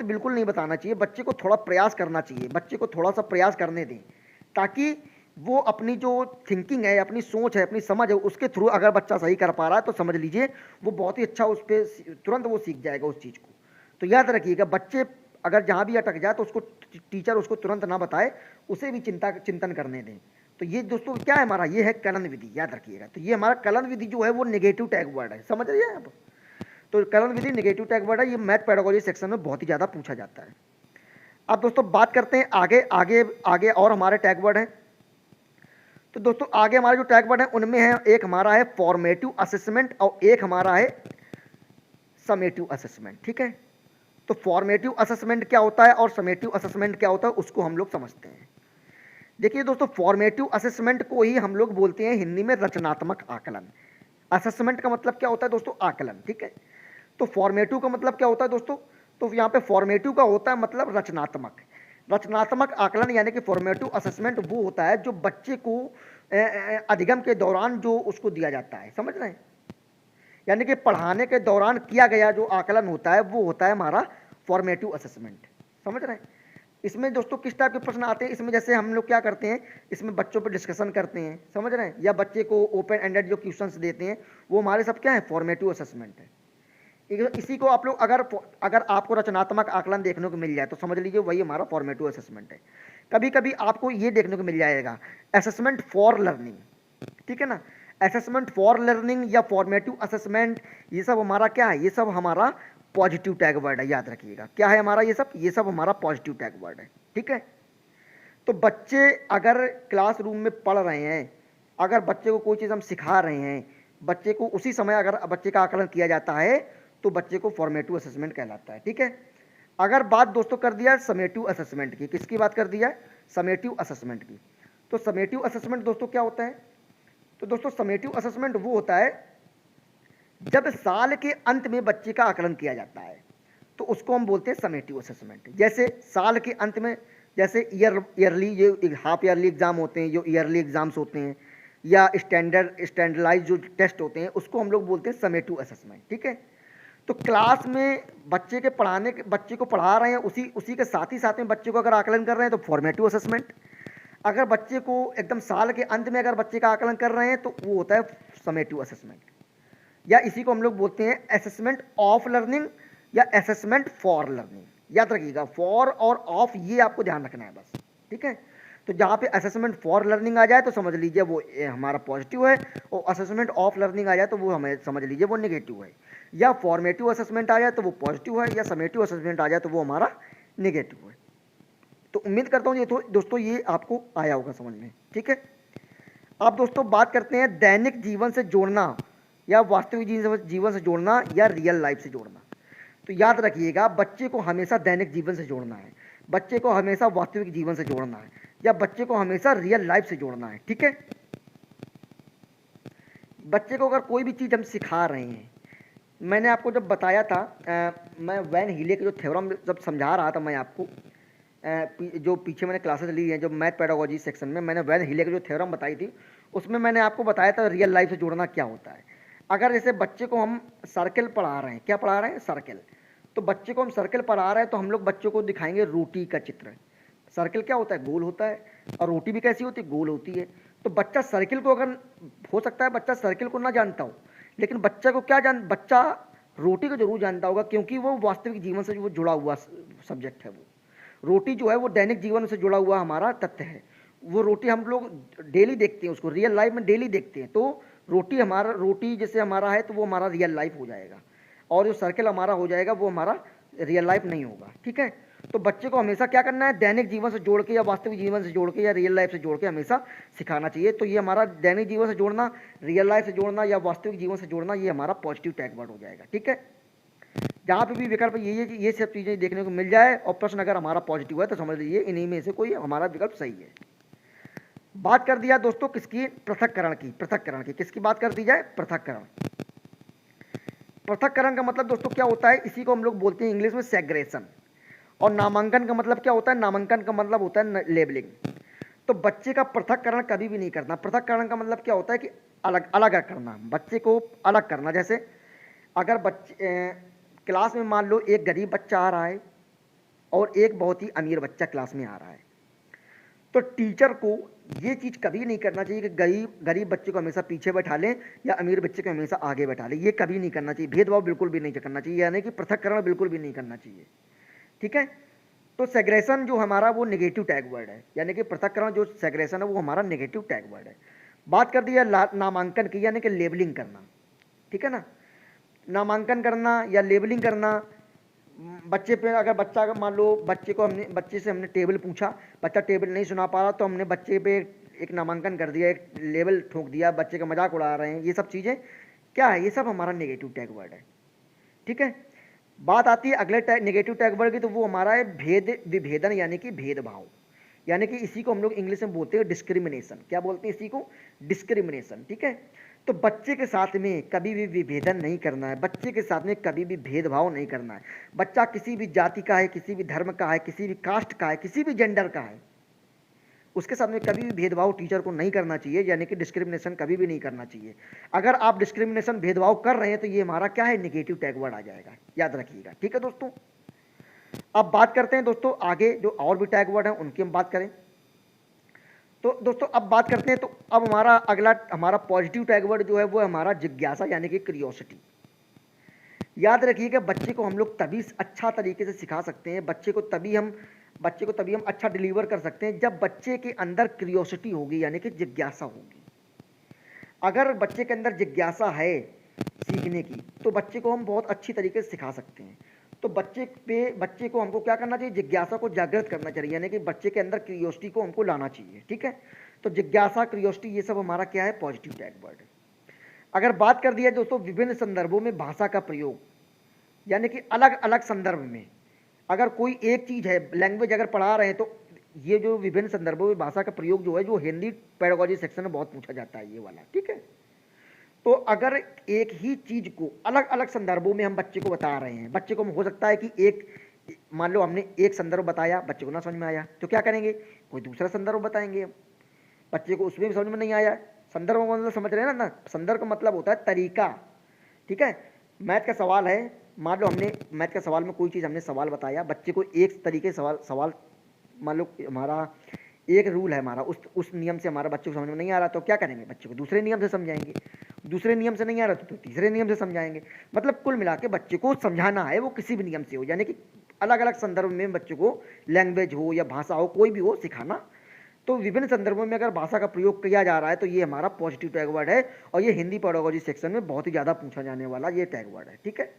[SPEAKER 1] बिल्कुल नहीं बताना चाहिए, बच्चे को थोड़ा प्रयास करना चाहिए, बच्चे को थोड़ा सा प्रयास करने दें, ताकि वो अपनी जो थिंकिंग है, अपनी सोच है, अपनी समझ है, उसके थ्रू अगर बच्चा सही कर पा रहा है तो समझ लीजिए वो बहुत ही अच्छा उस पर तुरंत वो सीख जाएगा उस चीज़ को। तो याद रखिएगा, बच्चे अगर जहाँ भी अटक जाए तो उसको टीचर उसको तुरंत ना बताए, उसे भी चिंतन करने दें। तो ये दोस्तों क्या है हमारा, ये है कलन विधि, याद रखिएगा। तो ये हमारा कलन विधि जो है वो नेगेटिव टैग वर्ड है, समझ रही है आप। तो कलन विधि नेगेटिव टैग वर्ड है, ये मैथ पेडागोजी सेक्शन में बहुत ही ज़्यादा पूछा जाता है। अब दोस्तों बात करते हैं आगे आगे आगे और हमारे टैग वर्ड हैं। तो दोस्तों आगे हमारे जो टैग वर्ड हैं उनमें है, एक हमारा है फॉर्मेटिव असेसमेंट और एक हमारा है समेटिव असेसमेंट। ठीक है, तो फॉर्मेटिव असेसमेंट क्या होता है और समेटिव असेसमेंट क्या होता है उसको हम लोग समझते हैं। देखिए दोस्तों, फॉर्मेटिव असेसमेंट को ही हम लोग बोलते हैं हिंदी में रचनात्मक आकलन। असेसमेंट का मतलब क्या होता है दोस्तों, आकलन। ठीक है, तो फॉर्मेटिव का मतलब क्या होता है दोस्तों, तो यहाँ पे फॉर्मेटिव का होता है मतलब रचनात्मक आकलन, यानी कि फॉर्मेटिव असेसमेंट वो होता है जो बच्चे को अधिगम के दौरान जो उसको दिया जाता है, समझ रहे हैं। यानी कि पढ़ाने के दौरान किया गया जो आकलन होता है वो होता है हमारा फॉर्मेटिव असेसमेंट, समझ रहे हैं। इसमें दोस्तों किस टाइप के प्रश्न आते हैं, इसमें जैसे हम लोग क्या करते हैं, इसमें बच्चों पे डिस्कशन करते हैं, समझ रहे हैं, या बच्चे को ओपन एंडेड जो क्वेश्चंस देते हैं वो हमारे सब क्या है, फॉर्मेटिव असेसमेंट है। इसी को आप लोग अगर आपको रचनात्मक आकलन देखने को मिल जाए तो समझ लीजिए वही हमारा फॉर्मेटिव असेसमेंट है। कभी कभी आपको ये देखने को मिल जाएगा असेसमेंट फॉर लर्निंग, ठीक है ना, असेसमेंट फॉर लर्निंग या फॉर्मेटिव असेसमेंट, ये सब हमारा क्या है, ये सब हमारा पॉजिटिव टैग वर्ड है, याद रखिएगा। क्या है हमारा ये सब हमारा पॉजिटिव टैग वर्ड है। ठीक है, तो बच्चे अगर क्लासरूम में पढ़ रहे हैं, अगर बच्चे को कोई चीज़ हम सिखा रहे हैं, बच्चे को उसी समय अगर बच्चे का आकलन किया जाता है तो बच्चे को फॉर्मेटिव असेसमेंट कहलाता है। ठीक है, अगर बात दोस्तों कर दिया समेटिव असेसमेंट की, किसकी बात कर दिया, समेटिव असेसमेंट की। तो समेटिव असेसमेंट दोस्तों क्या होता है, तो दोस्तों समेटिव असेसमेंट वो होता है जब साल के अंत में बच्चे का आकलन किया जाता है तो उसको हम बोलते हैं समेटिव असेसमेंट। जैसे साल के अंत में, जैसे ईयरली जो हाफ ईयरली एग्जाम होते हैं, जो ईयरली एग्जाम्स होते हैं, या स्टैंडर्डाइज जो टेस्ट होते हैं, उसको हम लोग बोलते हैं समेटिव असेसमेंट। ठीक है, तो क्लास में बच्चे को पढ़ा रहे हैं, उसी के साथ में बच्चे को अगर आकलन कर रहे हैं तो फॉर्मेटिव असेसमेंट। अगर बच्चे को एकदम साल के अंत में अगर बच्चे का आकलन कर रहे हैं तो वो होता है समेटिव असेसमेंट, या इसी को हम लोग बोलते हैं असेसमेंट ऑफ लर्निंग या असेसमेंट फॉर लर्निंग। याद रखिएगा, फॉर और ऑफ ये आपको ध्यान रखना है बस। ठीक है, तो जहाँ पे असेसमेंट फॉर लर्निंग आ जाए तो समझ लीजिए वो हमारा पॉजिटिव है, और असेसमेंट ऑफ लर्निंग आ जाए तो वो हमें समझ लीजिए वो नेगेटिव है, या फॉर्मेटिव असेसमेंट आ जाए तो वो पॉजिटिव है, या समेटिव असेसमेंट आ जाए तो वो हमारा नेगेटिव है। तो उम्मीद करता हूँ ये तो दोस्तों ये आपको आया होगा समझ में। ठीक है, अब दोस्तों बात करते हैं दैनिक जीवन से जोड़ना या वास्तविक जीवन से जोड़ना या रियल लाइफ से जोड़ना। तो याद रखिएगा, बच्चे को हमेशा दैनिक जीवन से जोड़ना है, बच्चे को हमेशा वास्तविक जीवन से जोड़ना है, या बच्चे को हमेशा रियल लाइफ से जोड़ना है। ठीक है, बच्चे को अगर कोई भी चीज़ हम सिखा रहे हैं, मैंने आपको जब बताया था मैं वैन हीले के जो थ्योरम जब समझा रहा था मैं आपको जो पीछे मैंने क्लासेस ली हैं जो मैथ पेडागोजी सेक्शन में मैंने वैन हीले की जो थ्योरम बताई थी उसमें मैंने आपको बताया था रियल लाइफ से जोड़ना क्या होता है। अगर जैसे बच्चे को हम सर्कल पढ़ा रहे हैं, क्या पढ़ा रहे हैं, सर्कल, तो बच्चे को हम सर्कल पढ़ा रहे हैं तो हम लोग बच्चों को दिखाएंगे रोटी का चित्र। सर्कल क्या होता है, गोल होता है, और रोटी भी कैसी होती है, गोल होती है। तो बच्चा सर्कल को अगर, हो सकता है बच्चा सर्कल को ना जानता हो, लेकिन बच्चा को क्या जान, बच्चा रोटी को जरूर जानता होगा, क्योंकि वो वास्तविक जीवन से वो जुड़ा हुआ सब्जेक्ट है। वो रोटी जो है वो दैनिक जीवन से जुड़ा हुआ हमारा तथ्य है। वो रोटी हम लोग डेली देखते हैं, उसको रियल लाइफ में डेली देखते हैं। तो रोटी हमारा, रोटी जैसे हमारा है तो वो हमारा रियल लाइफ हो जाएगा, और जो सर्कल हमारा हो जाएगा वो हमारा रियल लाइफ नहीं होगा। ठीक है, तो बच्चे को हमेशा क्या करना है, दैनिक जीवन से जोड़ के या वास्तविक जीवन से जोड़ के या रियल लाइफ से जोड़ के हमेशा सिखाना चाहिए। तो ये हमारा दैनिक जीवन से जोड़ना, रियल लाइफ से जोड़ना या वास्तविक जीवन से जोड़ना, ये हमारा पॉजिटिव टैग वर्ड हो जाएगा। ठीक है, जहाँ पे भी विकल्प ये सब चीज़ें देखने को मिल जाए और प्रश्न अगर हमारा पॉजिटिव है तो समझ लीजिए इन्हीं में से कोई हमारा विकल्प सही है। बात कर दिया दोस्तों किसकी, पृथक्करण की। पृथक्करण की किसकी बात कर दी जाए, पृथक्करण। पृथक्करण का मतलब दोस्तों क्या होता है, इसी को हम लोग बोलते हैं इंग्लिश में सेग्रेशन। और नामांकन का मतलब क्या होता है, नामांकन का मतलब होता है लेबलिंग। तो बच्चे का पृथक्करण कभी भी नहीं करना। पृथक्करण का मतलब क्या होता है कि अलग अलग करना, बच्चे को अलग करना। जैसे अगर बच्चे क्लास में मान लो एक गरीब बच्चा आ रहा है और एक बहुत ही अमीर बच्चा क्लास में आ रहा है, तो टीचर को ये चीज़ कभी नहीं करना चाहिए कि गरीब बच्चे को हमेशा पीछे बैठा लें या अमीर बच्चे को हमेशा आगे बैठा लें। ये कभी नहीं करना चाहिए, भेदभाव बिल्कुल भी नहीं करना चाहिए, यानी कि पृथक्करण बिल्कुल भी नहीं करना चाहिए। ठीक है, तो सेग्रेशन जो हमारा वो नेगेटिव टैग वर्ड है, यानी कि पृथक्करण जो सेग्रेशन है वो हमारा नेगेटिव टैग वर्ड है। बात कर दी है नामांकन की, यानी कि लेबलिंग करना। ठीक है ना, नामांकन करना या लेबलिंग करना। बच्चे पे अगर बच्चा मान लो बच्चे से हमने टेबल पूछा, बच्चा टेबल नहीं सुना पा रहा, तो हमने बच्चे पे एक नामांकन कर दिया, एक लेबल ठोक दिया, बच्चे का मजाक उड़ा रहे हैं। ये सब चीज़ें क्या है, ये सब हमारा नेगेटिव टैग वर्ड है। ठीक है, बात आती है अगले नेगेटिव टैग वर्ड की, तो वो हमारा है विभेदन, यानी कि भेदभाव। यानी कि इसी को हम लोग इंग्लिश में बोलते हैं डिस्क्रिमिनेशन। क्या बोलते हैं इसी को, डिस्क्रिमिनेशन। ठीक है, तो बच्चे के साथ में कभी भी विभेदन नहीं करना है, बच्चे के साथ में कभी भी भेदभाव नहीं करना है। बच्चा किसी भी जाति का है, किसी भी धर्म का है, किसी भी कास्ट का है, किसी भी जेंडर का है, उसके साथ में कभी भी भेदभाव टीचर को नहीं करना चाहिए, यानी कि डिस्क्रिमिनेशन कभी भी नहीं करना चाहिए। अगर आप डिस्क्रिमिनेशन, भेदभाव कर रहे हैं तो ये हमारा क्या है, नेगेटिव टैग वर्ड आ जाएगा, याद रखिएगा। ठीक है दोस्तों, अब बात करते हैं दोस्तों आगे जो और भी टैग वर्ड हैं उनकी हम बात करें। तो दोस्तों अब बात करते हैं, तो अब हमारा अगला हमारा पॉजिटिव टैग वर्ड जो है वो है हमारा जिज्ञासा, यानी कि क्यूरियोसिटी। याद रखिएगा, बच्चे को हम लोग तभी अच्छा तरीके से सिखा सकते हैं, बच्चे को तभी हम अच्छा डिलीवर कर सकते हैं जब बच्चे के अंदर क्यूरियोसिटी होगी, यानी कि जिज्ञासा होगी। अगर बच्चे के अंदर जिज्ञासा है सीखने की, तो बच्चे को हम बहुत अच्छी तरीके से सिखा सकते हैं। तो बच्चे को हमको क्या करना चाहिए, जिज्ञासा को जागृत करना चाहिए, यानी कि बच्चे के अंदर क्यूरियोसिटी को हमको लाना चाहिए। ठीक है, तो जिज्ञासा, क्यूरियोसिटी, ये सब हमारा क्या है, पॉजिटिव टैग वर्ड है। अगर बात कर दिया दोस्तों विभिन्न संदर्भों में भाषा का प्रयोग, यानी कि अलग अलग संदर्भ में अगर कोई एक चीज़ है, लैंग्वेज अगर पढ़ा रहे हैं, तो ये जो विभिन्न संदर्भों में भाषा का प्रयोग जो है, जो हिंदी पेडागोजी सेक्शन में बहुत पूछा जाता है ये वाला। ठीक है, तो अगर एक ही चीज़ को अलग अलग संदर्भों में हम बच्चे को बता रहे हैं, बच्चे को हो सकता है कि एक, मान लो हमने एक संदर्भ बताया, बच्चे को ना समझ में आया, तो क्या करेंगे, कोई दूसरा संदर्भ बताएंगे। बच्चे को उसमें भी समझ में नहीं आया, संदर्भ का मतलब समझ रहे हैं ना, संदर्भ का मतलब होता है तरीका। ठीक है, मैथ का सवाल है, मान लो हमने मैथ का सवाल में कोई चीज़ हमने सवाल बताया, बच्चे को एक तरीके से सवाल मान लो हमारा एक रूल है हमारा, उस नियम से हमारा बच्चे को समझ में नहीं आ रहा, तो क्या करेंगे, बच्चे को दूसरे नियम से समझाएंगे, दूसरे नियम से नहीं आ रहा तो तीसरे नियम से समझाएंगे। मतलब कुल मिला के बच्चे को समझाना है वो किसी भी नियम से हो, यानी कि अलग अलग संदर्भ में बच्चे को, लैंग्वेज हो या भाषा हो, कोई भी हो, सिखाना। तो विभिन्न संदर्भों में अगर भाषा का प्रयोग किया जा रहा है तो ये हमारा पॉजिटिव टैग वर्ड है, और ये हिंदी पेडागोजी सेक्शन में बहुत ही ज़्यादा पूछा जाने वाला ये टैग वर्ड है। ठीक है,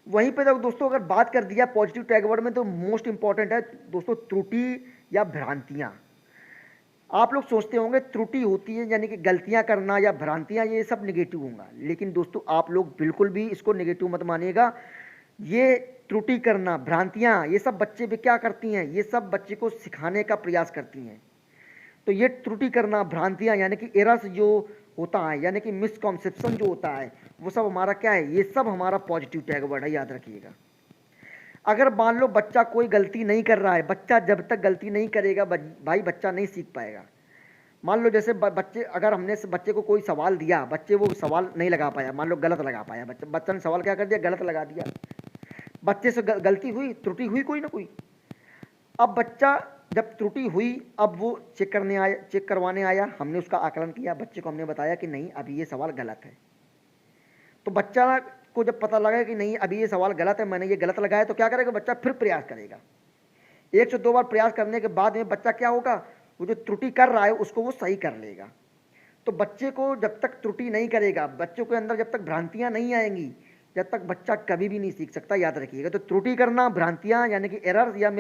[SPEAKER 1] वहीं पे जब दोस्तों अगर बात कर दिया पॉजिटिव टैग वर्ड में, तो मोस्ट इंपॉर्टेंट है दोस्तों त्रुटि या भ्रांतियाँ। आप लोग सोचते होंगे त्रुटि होती है यानी कि गलतियां करना या भ्रांतियां, ये सब नेगेटिव होगा, लेकिन दोस्तों आप लोग बिल्कुल भी इसको नेगेटिव मत मानिएगा। ये त्रुटि करना, भ्रांतियां, ये सब बच्चे भी क्या करती हैं, ये सब बच्चे को सिखाने का प्रयास करती हैं। तो ये त्रुटि करना, भ्रांतियां यानी कि एरर्स जो होता है, यानी कि मिसकॉन्सेप्शन जो होता है वो सब हमारा क्या है, ये सब हमारा पॉजिटिव टैग वर्ड है, याद रखिएगा। अगर मान लो बच्चा कोई गलती नहीं कर रहा है, बच्चा जब तक गलती नहीं करेगा भाई बच्चा नहीं सीख पाएगा। मान लो जैसे बच्चे, अगर हमने बच्चे को कोई सवाल दिया, बच्चे वो सवाल नहीं लगा पाया, मान लो गलत लगा पाया, बच्चा ने सवाल क्या कर दिया, गलत लगा दिया, बच्चे से गलती हुई, त्रुटि हुई कोई ना कोई। अब बच्चा जब त्रुटि हुई, अब वो चेक करवाने आया, हमने उसका आकलन किया, बच्चे को हमने बताया कि नहीं अभी ये सवाल गलत है। तो बच्चा को जब पता लगा कि नहीं अभी ये सवाल गलत है, मैंने ये गलत लगाया, तो क्या करेगा बच्चा, फिर प्रयास करेगा। 1 से 2 बार प्रयास करने के बाद में बच्चा क्या होगा, वो जो त्रुटि कर रहा है उसको वो सही कर लेगा। तो बच्चे को जब तक त्रुटि नहीं करेगा, बच्चों के अंदर जब तक भ्रांतियां नहीं आएंगी, जब तक बच्चा कभी भी नहीं सीख सकता, याद रखिएगा। तो त्रुटि करना, भ्रांतियां यानी कि एरर या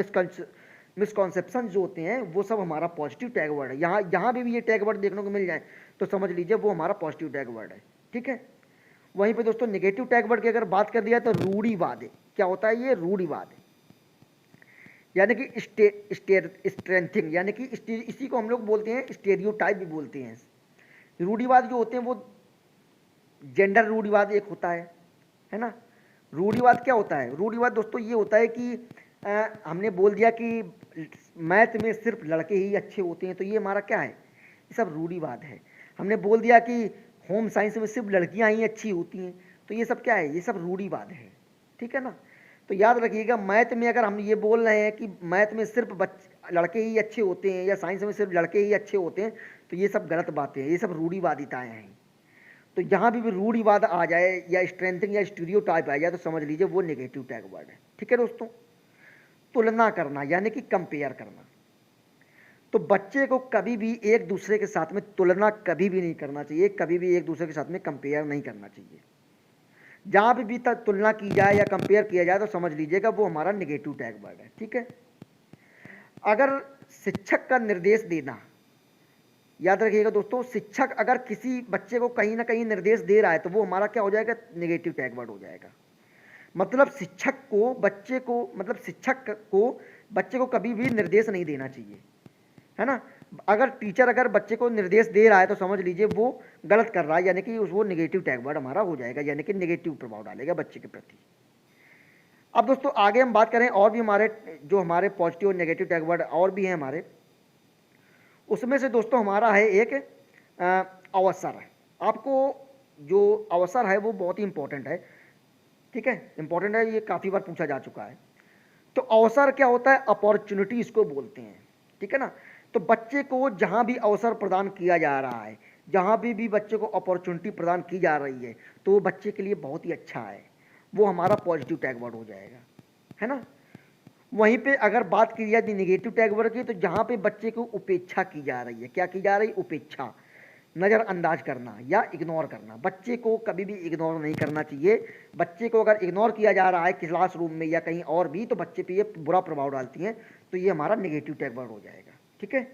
[SPEAKER 1] मिसकॉन्सेप्शन जो होते हैं वो सब हमारा पॉजिटिव टैग वर्ड है। यहाँ भी ये टैग वर्ड देखने को मिल जाए तो समझ लीजिए वो हमारा पॉजिटिव टैग वर्ड है, ठीक है। वहीं पे दोस्तों नेगेटिव टैग वर्ड की अगर बात कर दिया तो रूढ़िवाद है। क्या होता है ये, रूढ़िवाद है, यानी कि स्ट्रेंथिंग, यानी कि इसी को हम लोग बोलते हैं स्टेरियोटाइप भी बोलते हैं। रूढ़िवाद जो होते हैं वो जेंडर रूढ़िवाद एक होता है ना। रूढ़िवाद क्या होता है, रूढ़िवाद दोस्तों ये होता है कि हमने बोल दिया कि मैथ में सिर्फ लड़के ही अच्छे होते हैं, तो ये हमारा क्या है, ये सब रूढ़िवाद है। हमने बोल दिया कि होम साइंस में सिर्फ लड़कियां ही अच्छी होती हैं, तो ये सब क्या है, ये सब रूढ़िवाद है, ठीक है ना। तो याद रखिएगा मैथ में अगर हम ये बोल रहे हैं कि मैथ में सिर्फ लड़के ही अच्छे होते हैं या साइंस में सिर्फ लड़के ही अच्छे होते हैं, तो ये सब गलत बातें हैं, ये सब रूढ़िवादिताएं हैं। तो यहाँ भी रूढ़िवाद आ जाए या स्ट्रेंथिंग या स्टीरियोटाइप आ जाए तो समझ लीजिए वो नेगेटिव टैग वर्ड है, ठीक है दोस्तों। तुलना करना यानी कि कंपेयर करना, तो बच्चे को कभी भी एक दूसरे के साथ में तुलना कभी भी नहीं करना चाहिए, कभी भी एक दूसरे के साथ में कंपेयर नहीं करना चाहिए। जहाँ भी तक तुलना की जाए या कंपेयर किया जाए तो समझ लीजिएगा वो हमारा नेगेटिव टैग वर्ड है, ठीक है। अगर शिक्षक का निर्देश देना, याद रखिएगा दोस्तों, शिक्षक अगर किसी बच्चे को कहीं ना कहीं निर्देश दे रहा है तो वो हमारा क्या हो जाएगा, नेगेटिव टैग वर्ड हो जाएगा। मतलब शिक्षक को बच्चे को कभी भी निर्देश नहीं देना चाहिए, है ना। अगर टीचर अगर बच्चे को निर्देश दे रहा है तो समझ लीजिए वो गलत कर रहा है, यानी कि वो नेगेटिव टैग वर्ड हमारा हो जाएगा, यानी कि नेगेटिव प्रभाव डालेगा बच्चे के प्रति। अब दोस्तों आगे हम बात करें और भी हमारे पॉजिटिव और नेगेटिव टैग वर्ड और भी हैं हमारे, उसमें से दोस्तों हमारा है एक अवसर। आपको जो अवसर है वो बहुत ही इंपॉर्टेंट है, ठीक है, इंपॉर्टेंट है, ये काफ़ी बार पूछा जा चुका है। तो अवसर क्या होता है, अपॉर्चुनिटी इसको बोलते हैं, ठीक है ना। तो बच्चे को जहाँ भी अवसर प्रदान किया जा रहा है, जहाँ भी बच्चे को अपॉर्चुनिटी प्रदान की जा रही है तो वो बच्चे के लिए बहुत ही अच्छा है, वो हमारा पॉजिटिव टैग वर्ड हो जाएगा, है ना। वहीं पे अगर बात की जाए निगेटिव टैग वर्ड की, तो जहाँ पे बच्चे को उपेक्षा की जा रही है, क्या की जा रही, उपेक्षा, नज़रअंदाज करना या इग्नोर करना। बच्चे को कभी भी इग्नोर नहीं करना चाहिए। बच्चे को अगर इग्नोर किया जा रहा है क्लासरूम में या कहीं और भी तो बच्चे पे ये बुरा प्रभाव डालती हैं, तो ये हमारा नेगेटिव टैग वर्ड हो जाएगा, ठीक है।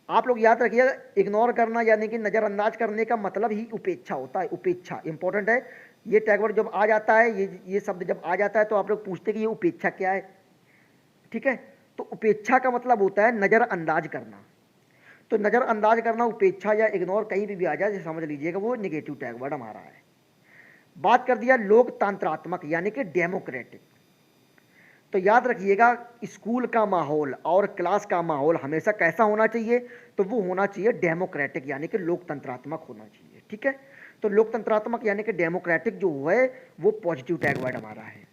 [SPEAKER 1] आप लोग याद रखिएगा, इग्नोर करना यानी कि नज़रअंदाज करने का मतलब ही उपेक्षा होता है। उपेक्षा इंपॉर्टेंट है, ये टैग वर्ड जब आ जाता है, ये शब्द जब आ जाता है तो आप लोग पूछते कि ये उपेक्षा क्या है, ठीक है। तो उपेक्षा का मतलब होता है नज़रअंदाज करना। तो नज़रअंदाज करना, उपेक्षा या इग्नोर कहीं भी आ जाए समझ लीजिएगा वो नेगेटिव टैग वर्ड हमारा है। बात कर दिया लोकतंत्रात्मक यानी कि डेमोक्रेटिक, तो याद रखिएगा स्कूल का माहौल और क्लास का माहौल हमेशा कैसा होना चाहिए, तो वो होना चाहिए डेमोक्रेटिक यानी कि लोकतंत्रात्मक होना चाहिए, ठीक है। तो लोकतंत्रात्मक यानी कि डेमोक्रेटिक जो है वो पॉजिटिव टैग वर्ड हमारा है।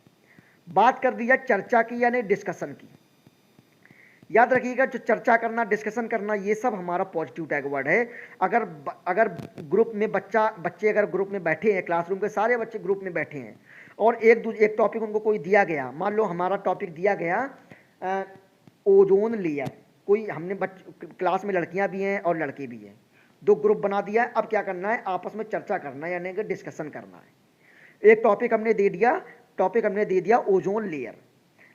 [SPEAKER 1] बात कर दिया चर्चा की यानी डिस्कशन की, याद रखिएगा जो चर्चा करना, डिस्कशन करना, ये सब हमारा पॉजिटिव टैग वर्ड है। अगर ग्रुप में बच्चे अगर ग्रुप में बैठे हैं, क्लासरूम के सारे बच्चे ग्रुप में बैठे हैं और एक टॉपिक उनको कोई दिया गया, मान लो हमारा टॉपिक दिया गया ओजोन लेयर, कोई हमने क्लास में लड़कियां भी हैं और लड़के भी हैं, 2 ग्रुप बना दिया है। अब क्या करना है, आपस में चर्चा करना है यानी कि डिस्कशन करना है। एक टॉपिक हमने दे दिया ओजोन लेयर।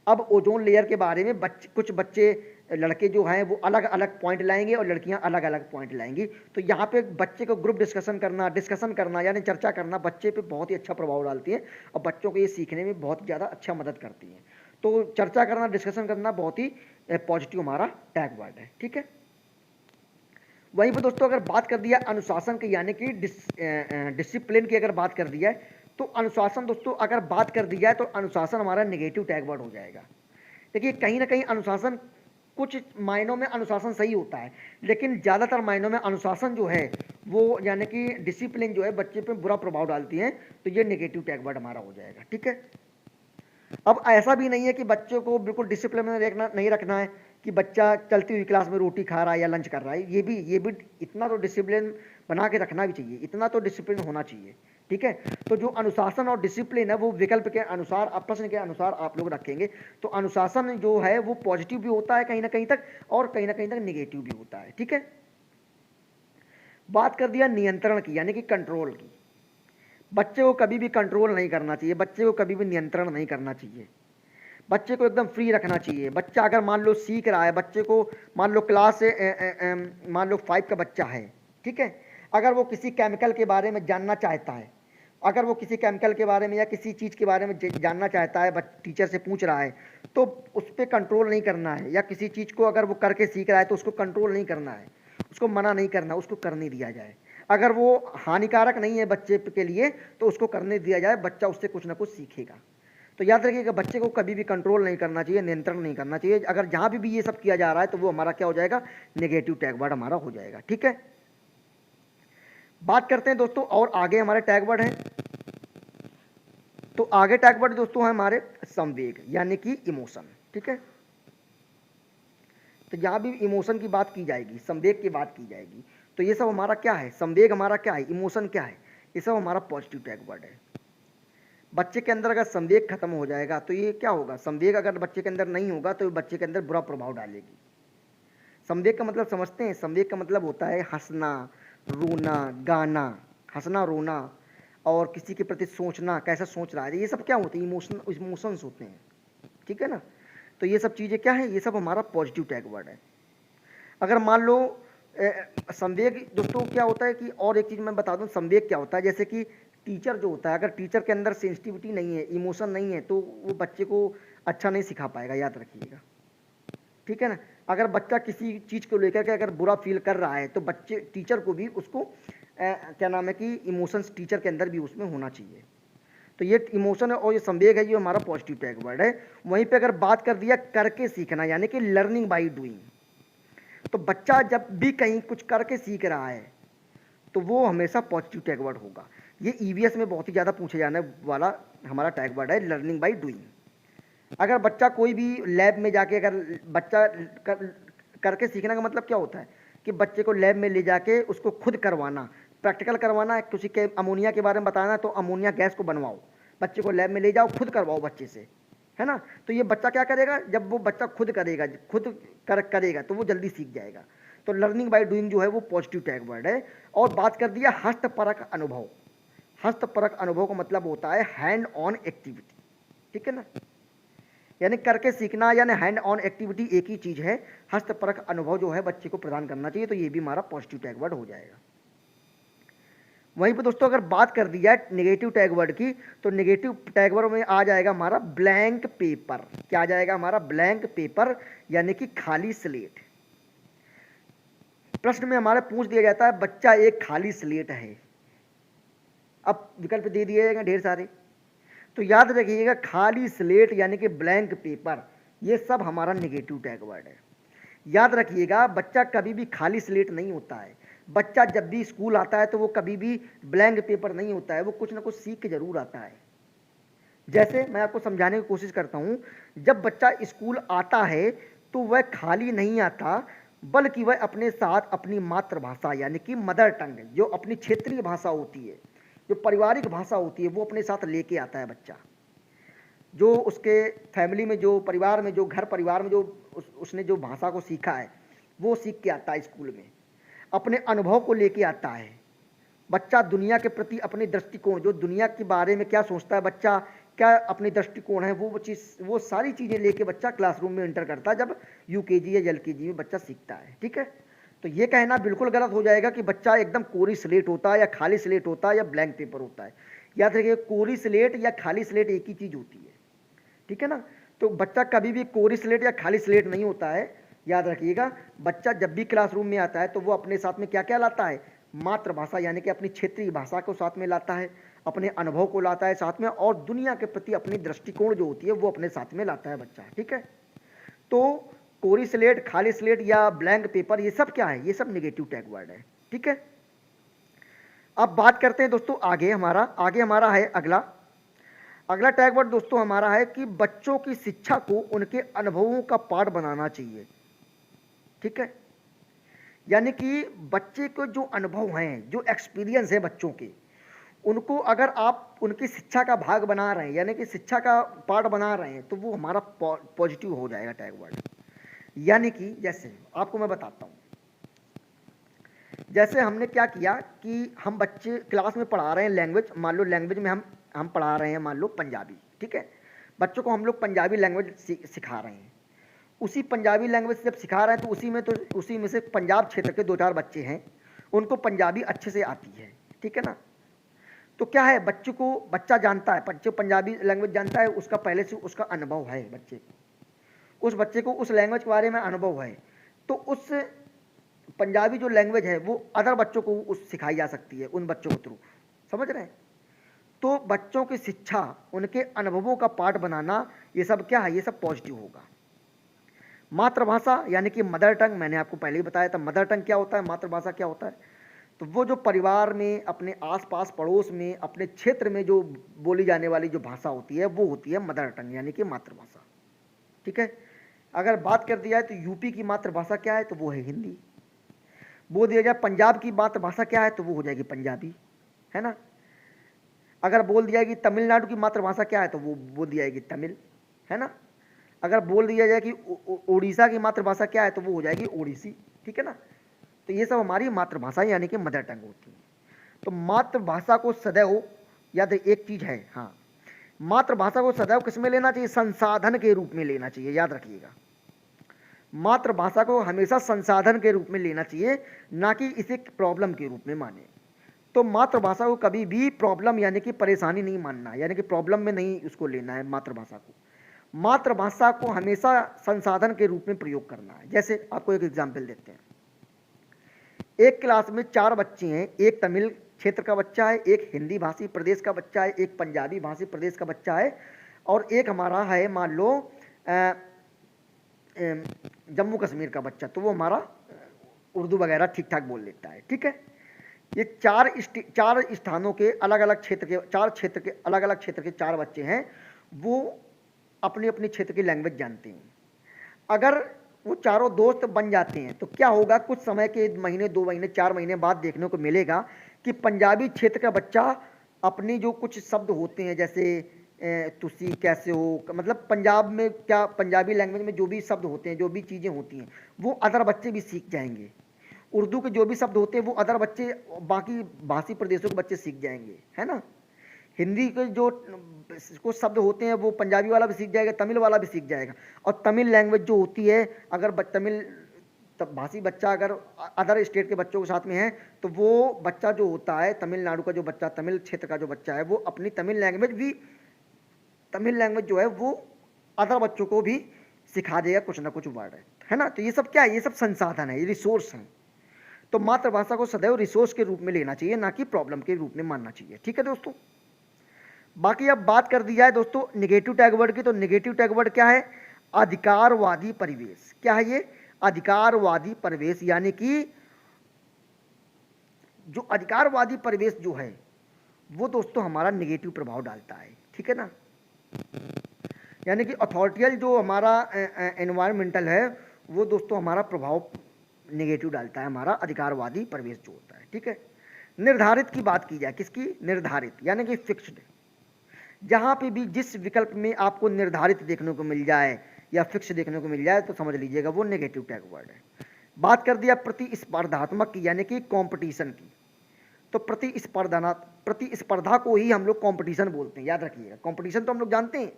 [SPEAKER 1] अब ओजोन लेयर के बारे में कुछ बच्चे लड़के जो हैं वो अलग अलग पॉइंट लाएंगे और लड़कियां अलग अलग पॉइंट लाएंगी। तो यहाँ पे बच्चे को ग्रुप डिस्कशन करना यानी चर्चा करना बच्चे पे बहुत ही अच्छा प्रभाव डालती है और बच्चों को ये सीखने में बहुत ज़्यादा अच्छा मदद करती है। तो चर्चा करना, डिस्कशन करना बहुत ही पॉजिटिव हमारा टैग वर्ड है, ठीक है। वहीं पर दोस्तों अगर बात कर दिया अनुशासन की यानी कि डिसिप्लिन की अगर बात कर दिया है तो अनुशासन दोस्तों अगर बात कर दिया है तो अनुशासन हमारा नेगेटिव टैग वर्ड हो जाएगा। देखिए कहीं ना कहीं अनुशासन कुछ मायनों में अनुशासन सही होता है, लेकिन ज़्यादातर मायनों में अनुशासन जो है वो यानी कि डिसिप्लिन जो है बच्चे पे बुरा प्रभाव डालती है, तो ये नेगेटिव टैग वर्ड हमारा हो जाएगा। ठीक है, अब ऐसा भी नहीं है कि बच्चों को बिल्कुल डिसिप्लिन में नहीं रखना है कि बच्चा चलती हुई क्लास में रोटी खा रहा है या लंच कर रहा है, ये भी इतना तो डिसिप्लिन बना के रखना भी चाहिए, इतना तो डिसिप्लिन होना चाहिए। ठीक है, तो जो अनुशासन और डिसिप्लिन है वो विकल्प के अनुसार प्रश्न के अनुसार आप लोग रखेंगे, तो अनुशासन जो है वो पॉजिटिव भी होता है कहीं ना कहीं तक और कहीं ना कहीं तक निगेटिव भी होता है। ठीक है, बात कर दिया नियंत्रण की यानी कि कंट्रोल की। बच्चे को कभी भी कंट्रोल नहीं करना चाहिए, बच्चे को कभी भी नियंत्रण नहीं करना चाहिए, बच्चे को एकदम फ्री रखना चाहिए। बच्चा अगर मान लो सीख रहा है, बच्चे को मान लो क्लास मान लो 5 का बच्चा है, ठीक है, अगर वो किसी केमिकल के बारे में जानना चाहता है, अगर वो किसी केमिकल के बारे में या किसी चीज़ के बारे में जानना चाहता है, टीचर से पूछ रहा है, तो उस पर कंट्रोल नहीं करना है, या किसी चीज़ को अगर वो करके सीख रहा है तो उसको कंट्रोल नहीं करना है, उसको मना नहीं करना, उसको करने दिया जाए। अगर वो हानिकारक नहीं है बच्चे के लिए तो उसको करने दिया जाए, बच्चा उससे कुछ ना कुछ सीखेगा। तो याद रखिएगा बच्चे को कभी भी कंट्रोल नहीं करना चाहिए, नियंत्रण नहीं करना चाहिए। अगर जहाँ भी ये सब किया जा रहा है तो वो हमारा क्या हो जाएगा, नेगेटिव टैग वर्ड हमारा हो जाएगा। ठीक है, बात करते हैं दोस्तों और आगे हमारे टैग वर्ड हैं। तो आगे टैग वर्ड दोस्तों है हमारे संवेग यानी कि इमोशन। ठीक है, तो यहाँ भी इमोशन की बात की जाएगी, संवेग की बात की जाएगी। तो ये सब हमारा क्या है, संवेग हमारा क्या है, इमोशन क्या है, ये सब हमारा पॉजिटिव टैग वर्ड है। बच्चे के अंदर अगर संवेग खत्म हो जाएगा तो ये क्या होगा, संवेग अगर बच्चे के अंदर नहीं होगा तो बच्चे के अंदर बुरा प्रभाव डालेगी। संवेग का मतलब समझते हैं, संवेग का मतलब होता है हंसना, रोना, गाना, हंसना, रोना और किसी के प्रति सोचना, कैसा सोच रहा है, ये सब क्या होते हैं, इमोशंस होते हैं। ठीक है ना, तो ये सब चीज़ें क्या है, ये सब हमारा पॉजिटिव टैग वर्ड है। अगर मान लो संवेग दोस्तों क्या होता है कि और एक चीज़ मैं बता दूं, संवेग क्या होता है, जैसे कि टीचर जो होता है, अगर टीचर के अंदर सेंसिटिविटी नहीं है, इमोशन नहीं है, तो वो बच्चे को अच्छा नहीं सिखा पाएगा, याद रखिएगा। ठीक है ना, अगर बच्चा किसी चीज़ को लेकर के अगर बुरा फील कर रहा है तो बच्चे टीचर को भी उसको क्या नाम है कि इमोशंस टीचर के अंदर भी उसमें होना चाहिए। तो ये इमोशन है और ये संवेग है, ये हमारा पॉजिटिव टैग वर्ड है। वहीं पे अगर बात कर दिया करके सीखना यानी कि लर्निंग बाई डूइंग, तो बच्चा जब भी कहीं कुछ करके सीख रहा है तो वो हमेशा पॉजिटिव टैग वर्ड होगा। ये ईवीएस में बहुत ही ज़्यादा पूछे जाने वाला हमारा टैग वर्ड है, लर्निंग बाई डूइंग। अगर बच्चा कोई भी लैब में जाके अगर बच्चा करके सीखने का मतलब क्या होता है कि बच्चे को लैब में ले जाके उसको खुद करवाना, प्रैक्टिकल करवाना, किसी के अमोनिया के बारे में बताना तो अमोनिया गैस को बनवाओ, बच्चे को लैब में ले जाओ, खुद करवाओ बच्चे से, है ना। तो ये बच्चा क्या करेगा, जब वो बच्चा खुद करेगा, करेगा तो वो जल्दी सीख जाएगा। तो लर्निंग बाय डूइंग जो है वो पॉजिटिव टैग वर्ड है। और बात कर दिया हस्तपरक अनुभव। हस्तपरक अनुभव का मतलब होता है हैंड ऑन एक्टिविटी। ठीक है ना, यानी करके सीखना यानी हैंड ऑन एक्टिविटी एक ही चीज़ है। हस्तपरक अनुभव जो है बच्चे को प्रदान करना चाहिए, तो ये भी हमारा पॉजिटिव टैग वर्ड हो जाएगा। वहीं पर दोस्तों अगर बात कर दी जाए नेगेटिव टैग वर्ड की, तो नेगेटिव टैग वर्ड में आ जाएगा हमारा ब्लैंक पेपर। क्या आ जाएगा हमारा, ब्लैंक पेपर यानी कि खाली स्लेट। प्रश्न में हमारे पूछ दिया जाता है बच्चा एक खाली स्लेट है, अब विकल्प दे दिए गए ढेर सारे, तो याद रखिएगा खाली स्लेट यानी कि ब्लैंक पेपर, ये सब हमारा नेगेटिव टैग वर्ड है। याद रखिएगा बच्चा कभी भी खाली स्लेट नहीं होता है। बच्चा जब भी स्कूल आता है तो वो कभी भी ब्लैंक पेपर नहीं होता है, वो कुछ ना कुछ सीख के जरूर आता है। जैसे मैं आपको समझाने की कोशिश करता हूँ, जब बच्चा स्कूल आता है तो वह खाली नहीं आता, बल्कि वह अपने साथ अपनी मातृभाषा यानी कि मदर टंग, जो अपनी क्षेत्रीय भाषा होती है, जो पारिवारिक भाषा होती है, वो अपने साथ लेके आता है बच्चा। जो उसके फैमिली में, जो परिवार में, जो घर परिवार में जो उसने जो भाषा को सीखा है वो सीख के आता है स्कूल में, अपने अनुभव को लेके आता है। बच्चा दुनिया के प्रति अपने दृष्टिकोण, जो दुनिया के बारे में क्या सोचता है बच्चा, क्या अपने दृष्टिकोण है, वो सारी चीज़ें लेके बच्चा क्लासरूम में एंटर करता है जब यूकेजी या एलकेजी में बच्चा सीखता है। ठीक है, तो ये कहना बिल्कुल गलत हो जाएगा कि बच्चा एकदम कोरी स्लेट होता है या खाली स्लेट होता है या ब्लैंक पेपर होता है। याद रखिए कोरी स्लेट या खाली स्लेट एक ही चीज़ होती है। ठीक है ना, तो बच्चा कभी भी कोरी स्लेट या खाली स्लेट नहीं होता है। याद रखिएगा, बच्चा जब भी क्लासरूम में आता है तो वो अपने साथ में क्या क्या लाता है, मातृभाषा यानी कि अपनी क्षेत्रीय भाषा को साथ में लाता है, अपने अनुभव को लाता है साथ में, और दुनिया के प्रति अपनी दृष्टिकोण जो होती है वो अपने साथ में लाता है बच्चा। ठीक है, तो कोरी स्लेट, खाली स्लेट या ब्लैंक पेपर, ये सब क्या है, ये सब नेगेटिव टैग वर्ड है। ठीक है, अब बात करते हैं दोस्तों आगे हमारा है अगला टैग वर्ड दोस्तों हमारा है कि बच्चों की शिक्षा को उनके अनुभवों का पाठ बनाना चाहिए। ठीक है, यानी कि बच्चे को जो अनुभव हैं, जो एक्सपीरियंस है बच्चों के, उनको अगर आप उनकी शिक्षा का भाग बना रहे हैं, यानी कि शिक्षा का पार्ट बना रहे हैं, तो वो हमारा पॉजिटिव हो जाएगा टैग वर्ड। यानी कि जैसे आपको मैं बताता हूँ, जैसे हमने क्या किया कि हम बच्चे क्लास में पढ़ा रहे हैं लैंग्वेज, मान लो लैंग्वेज में हम पढ़ा रहे हैं मान लो पंजाबी। ठीक है, बच्चों को हम लोग पंजाबी लैंग्वेज सिखा रहे हैं। उसी पंजाबी लैंग्वेज जब सिखा रहे हैं तो उसी में से पंजाब क्षेत्र के 2-4 बच्चे हैं, उनको पंजाबी अच्छे से आती है। ठीक है ना, तो क्या है, बच्चा जानता है, बच्चे पंजाबी लैंग्वेज जानता है, उसका पहले से उसका अनुभव है, उस बच्चे को उस लैंग्वेज के बारे में अनुभव है, तो उस पंजाबी जो लैंग्वेज है वो अदर बच्चों को उस सिखाई जा सकती है, उन बच्चों के थ्रू। समझ रहे हैं, तो बच्चों की शिक्षा, उनके अनुभवों का पार्ट बनाना, ये सब क्या है, ये सब पॉजिटिव होगा। मातृभाषा यानी कि मदर टंग, मैंने आपको पहले ही बताया था मदर टंग क्या होता है, मातृभाषा क्या होता है। तो वो जो परिवार में, अपने आसपास पड़ोस में, अपने क्षेत्र में जो बोली जाने वाली जो भाषा होती है वो होती है मदर टंग यानी कि मातृभाषा। ठीक है, अगर बात कर दिया है तो यूपी की मातृभाषा क्या है, तो वो है हिंदी। बोल दिया जाए पंजाब की मातृभाषा क्या है, तो वो हो जाएगी पंजाबी, है ना। अगर बोल दिया कि तमिलनाडु की मातृभाषा क्या है, तो वो बोल दिया जाएगी तमिल, है ना। अगर बोल दिया जाए कि उड़ीसा की मातृभाषा क्या है, तो वो हो जाएगी ओडिसी। ठीक है ना, तो ये सब हमारी मातृभाषा यानी कि मदर टंग होती है। तो मातृभाषा को सदैव, याद एक चीज है, हाँ, मातृभाषा को सदैव किसमें लेना चाहिए, संसाधन के रूप में लेना चाहिए। याद रखिएगा, मातृभाषा को हमेशा संसाधन के रूप में लेना चाहिए, ना कि इसे प्रॉब्लम के रूप में माने। तो मातृभाषा को कभी भी प्रॉब्लम यानी कि परेशानी नहीं मानना, यानी कि प्रॉब्लम में नहीं उसको लेना है। मातृभाषा को हमेशा संसाधन के रूप में प्रयोग करना है। जैसे आपको एक एग्जाम्पल देते हैं, एक क्लास में 4 बच्चे हैं, एक तमिल क्षेत्र का बच्चा है, एक हिंदी भाषी प्रदेश का बच्चा है, एक पंजाबी भाषी प्रदेश का बच्चा है, और एक हमारा है मान लो जम्मू कश्मीर का बच्चा, तो वो हमारा उर्दू वगैरह ठीक ठाक बोल लेता है। ठीक है, ये चार स्थानों के अलग अलग क्षेत्र के, अलग अलग क्षेत्र के 4 बच्चे हैं, वो अपने अपने क्षेत्र की लैंग्वेज जानते हैं। अगर वो चारों दोस्त बन जाते हैं तो क्या होगा, कुछ समय के महीने, 2 महीने, 4 महीने बाद देखने को मिलेगा कि पंजाबी क्षेत्र का बच्चा अपनी जो कुछ शब्द होते हैं, जैसे तुसी कैसे हो, मतलब पंजाब में क्या, पंजाबी लैंग्वेज में जो भी शब्द होते हैं, जो भी चीज़ें होती हैं, वो अदर बच्चे भी सीख जाएंगे। उर्दू के जो भी शब्द होते हैं वो अदर बच्चे, बाकी भाषी प्रदेशों के बच्चे सीख जाएंगे, है ना। हिंदी के जो कुछ शब्द होते हैं वो पंजाबी वाला भी सीख जाएगा, तमिल वाला भी सीख जाएगा। और तमिल लैंग्वेज जो होती है, अगर तमिल भाषी बच्चा अगर अदर स्टेट के बच्चों के साथ में है, तो वो बच्चा जो होता है, तमिलनाडु का जो बच्चा, तमिल क्षेत्र का जो बच्चा है, वो अपनी तमिल लैंग्वेज जो है वो अदर बच्चों को भी सिखा देगा कुछ ना कुछ वर्ड, है ना। तो ये सब क्या है, ये सब संसाधन है, ये रिसोर्स हैं। तो मातृभाषा को सदैव रिसोर्स के रूप में लेना चाहिए, ना कि प्रॉब्लम के रूप में मानना चाहिए। ठीक है दोस्तों, बाकी अब बात कर दी जाए दोस्तों नेगेटिव टैग वर्ड की, तो नेगेटिव टैग वर्ड क्या है, अधिकारवादी परिवेश। क्या है ये, अधिकारवादी परिवेश, यानी कि जो अधिकारवादी परिवेश जो है वो दोस्तों हमारा नेगेटिव प्रभाव डालता है। ठीक है ना, यानी कि अथॉरिटियल जो हमारा एनवायरमेंटल है वो दोस्तों हमारा प्रभाव नेगेटिव डालता है, हमारा अधिकारवादी परिवेश जो होता है। ठीक है, निर्धारित की बात की जाए, किसकी, निर्धारित यानी कि फिक्स्ड। जहाँ पे भी जिस विकल्प में आपको निर्धारित देखने को मिल जाए या फिक्स देखने को मिल जाए, तो समझ लीजिएगा वो नेगेटिव टैग वर्ड है। बात कर दिया प्रतिस्पर्धात्मक की, यानी कि कंपटीशन की, तो प्रतिस्पर्धा को ही हम लोग कंपटीशन बोलते हैं। याद रखिएगा, कंपटीशन तो हम लोग जानते हैं,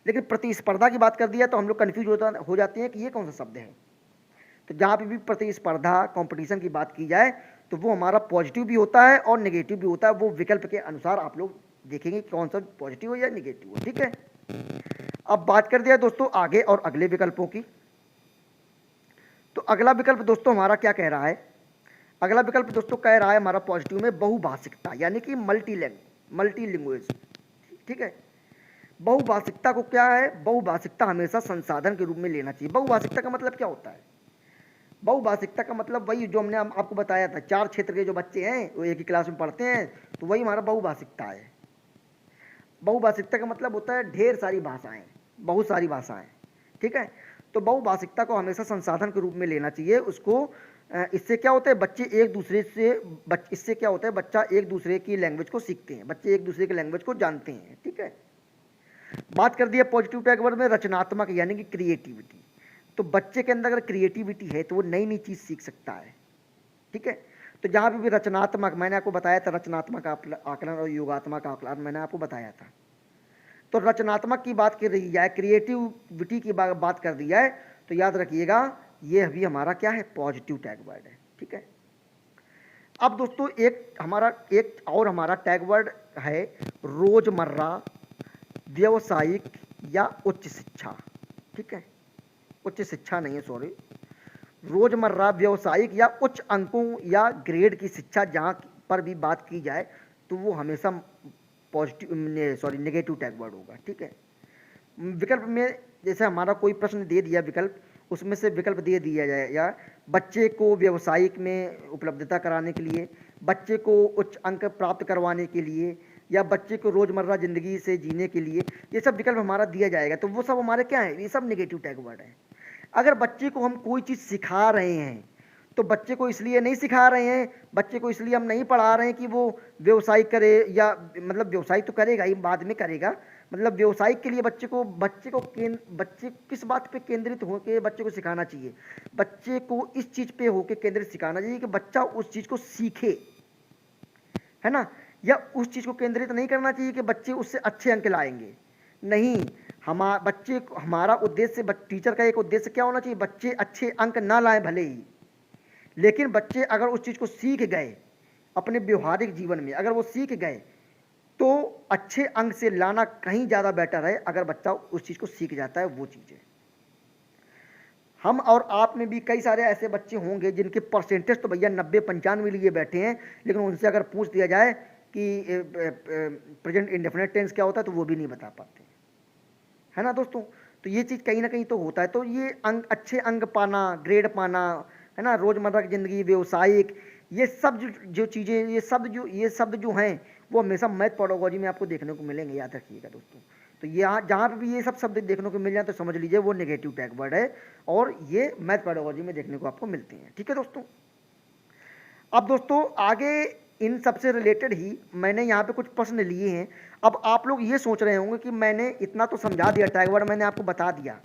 [SPEAKER 1] लेकिन प्रतिस्पर्धा की बात कर दिया तो हम लोग कन्फ्यूज हो जाते हैं कि ये कौन सा शब्द है। तो जहाँ पे भी प्रतिस्पर्धा, कंपटीशन की बात की जाए तो वो हमारा पॉजिटिव भी होता है और नेगेटिव भी होता है। वो विकल्प के अनुसार आप लोग देखेंगे कौन सा पॉजिटिव हो या नेगेटिव हो। ठीक है, अब बात कर दिया दोस्तों आगे और अगले विकल्पों की। तो अगला विकल्प दोस्तों हमारा क्या कह रहा है, अगला विकल्प दोस्तों कह रहा है हमारा पॉजिटिव में बहुभाषिकता, यानी कि मल्टी लैंग्वेज। ठीक है, बहुभाषिकता को क्या है, बहुभाषिकता हमेशा संसाधन के रूप में लेना चाहिए। बहुभाषिकता का मतलब क्या होता है, बहुभाषिकता का मतलब वही जो हमने आपको बताया था, 4 क्षेत्र के जो बच्चे हैं वो एक ही क्लास में पढ़ते हैं, तो वही हमारा बहुभाषिकता है। बहुभाषिकता का मतलब होता है ढेर सारी भाषाएं, बहुत सारी भाषाएं। ठीक है, तो बहुभाषिकता को हमेशा संसाधन के रूप में लेना चाहिए उसको। इससे क्या होता है, बच्चे एक दूसरे से इससे क्या होता है, बच्चा एक दूसरे की लैंग्वेज को सीखते हैं, बच्चे एक दूसरे की लैंग्वेज को जानते हैं। ठीक है, बात कर दी है पॉजिटिव टैग वर्ड में रचनात्मक, यानी कि क्रिएटिविटी। तो बच्चे के अंदर अगर क्रिएटिविटी है तो वो नई नई चीज़ सीख सकता है। ठीक है, तो जहाँ पे भी रचनात्मक, मैंने आपको बताया था रचनात्मक आकलन और योगात्मक आकलन मैंने आपको बताया था। तो रचनात्मक की बात कर रही है, क्रिएटिविटी की बात कर दी है, तो याद रखिएगा ये भी हमारा क्या है, पॉजिटिव टैग वर्ड है। ठीक है, अब दोस्तों एक और हमारा टैग वर्ड है रोजमर्रा, व्यावसायिक या उच्च शिक्षा। ठीक है, उच्च शिक्षा नहीं है, सॉरी, रोजमर्रा, व्यावसायिक या उच्च अंकों या ग्रेड की शिक्षा जहाँ पर भी बात की जाए तो वो हमेशा नेगेटिव टैग वर्ड होगा। ठीक है, विकल्प में जैसे हमारा कोई प्रश्न दे दिया विकल्प, उसमें से विकल्प दे दिया जाए, या बच्चे को व्यावसायिक में उपलब्धता कराने के लिए, बच्चे को उच्च अंक प्राप्त करवाने के लिए, या बच्चे को रोज़मर्रा ज़िंदगी से जीने के लिए, ये सब विकल्प हमारा दिया जाएगा, तो वो सब हमारे क्या है, ये सब नेगेटिव टैग वर्ड है। अगर बच्चे को हम कोई चीज़ सिखा रहे हैं तो बच्चे को इसलिए नहीं सिखा रहे हैं, बच्चे को इसलिए हम नहीं पढ़ा रहे हैं कि वो व्यवसाय करे, या मतलब व्यवसाय तो करेगा ही, बाद में करेगा, मतलब व्यवसाय के लिए बच्चे किस बात पे केंद्रित होकर बच्चे को सिखाना चाहिए, बच्चे को इस चीज़ पे होकर केंद्रित सिखाना चाहिए कि बच्चा उस चीज़ को सीखे, है ना, या उस चीज़ को केंद्रित नहीं करना चाहिए कि बच्चे उससे अच्छे अंक लाएंगे। नहीं, हमारा उद्देश्य, टीचर का एक उद्देश्य क्या होना चाहिए, बच्चे अच्छे अंक ना लाएं भले ही, लेकिन बच्चे अगर उस चीज़ को सीख गए अपने व्यवहारिक जीवन में, अगर वो सीख गए तो अच्छे अंक से लाना कहीं ज़्यादा बेटर है, अगर बच्चा उस चीज़ को सीख जाता है वो चीज़ें। हम और आप में भी कई सारे ऐसे बच्चे होंगे जिनके परसेंटेज तो भैया 90-95 लिए बैठे हैं, लेकिन उनसे अगर पूछ दिया जाए कि प्रेजेंट इंडेफिनिट टेंस क्या होता है तो वो भी नहीं बता पाते, है ना दोस्तों। तो ये चीज़ कहीं ना कहीं तो होता है। तो ये अच्छे अंक पाना, ग्रेड पाना, है ना, रोज़मर्रा की ज़िंदगी, व्यवसायिक, ये सब जो चीज़ें, ये शब्द जो हैं वो हमेशा मैथ पेडागोजी में आपको देखने को मिलेंगे, याद रखिएगा दोस्तों। तो यहाँ जहाँ पे भी ये सब शब्द देखने को मिल जाए तो समझ लीजिए वो नेगेटिव टैग वर्ड है, और ये मैथ पेडागोजी में देखने को आपको मिलते हैं। ठीक है दोस्तों, अब दोस्तों आगे इन सबसे रिलेटेड ही मैंने यहाँ पे कुछ प्रश्न लिए हैं। अब आप लोग ये सोच रहे होंगे कि मैंने इतना तो समझा दिया, टैग वर्ड मैंने आपको बता दिया,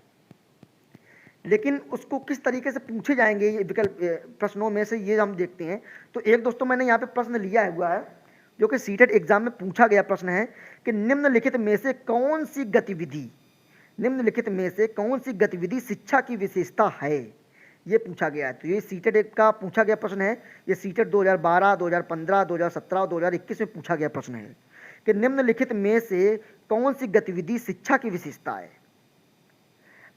[SPEAKER 1] लेकिन उसको किस तरीके से पूछे जाएंगे ये विकल्प प्रश्नों में से, ये हम देखते हैं। तो एक दोस्तों मैंने यहाँ पे प्रश्न लिया हुआ है जो कि सीटेट एग्जाम में पूछा गया प्रश्न है कि निम्नलिखित में से कौन सी गतिविधि शिक्षा की विशेषता है, ये पूछा गया है। तो ये सीटेट का पूछा गया प्रश्न है, ये सीटेट 2012, 2015, 2017 और 2021 में पूछा गया प्रश्न है कि निम्नलिखित में से कौन सी गतिविधि शिक्षा की विशेषता है।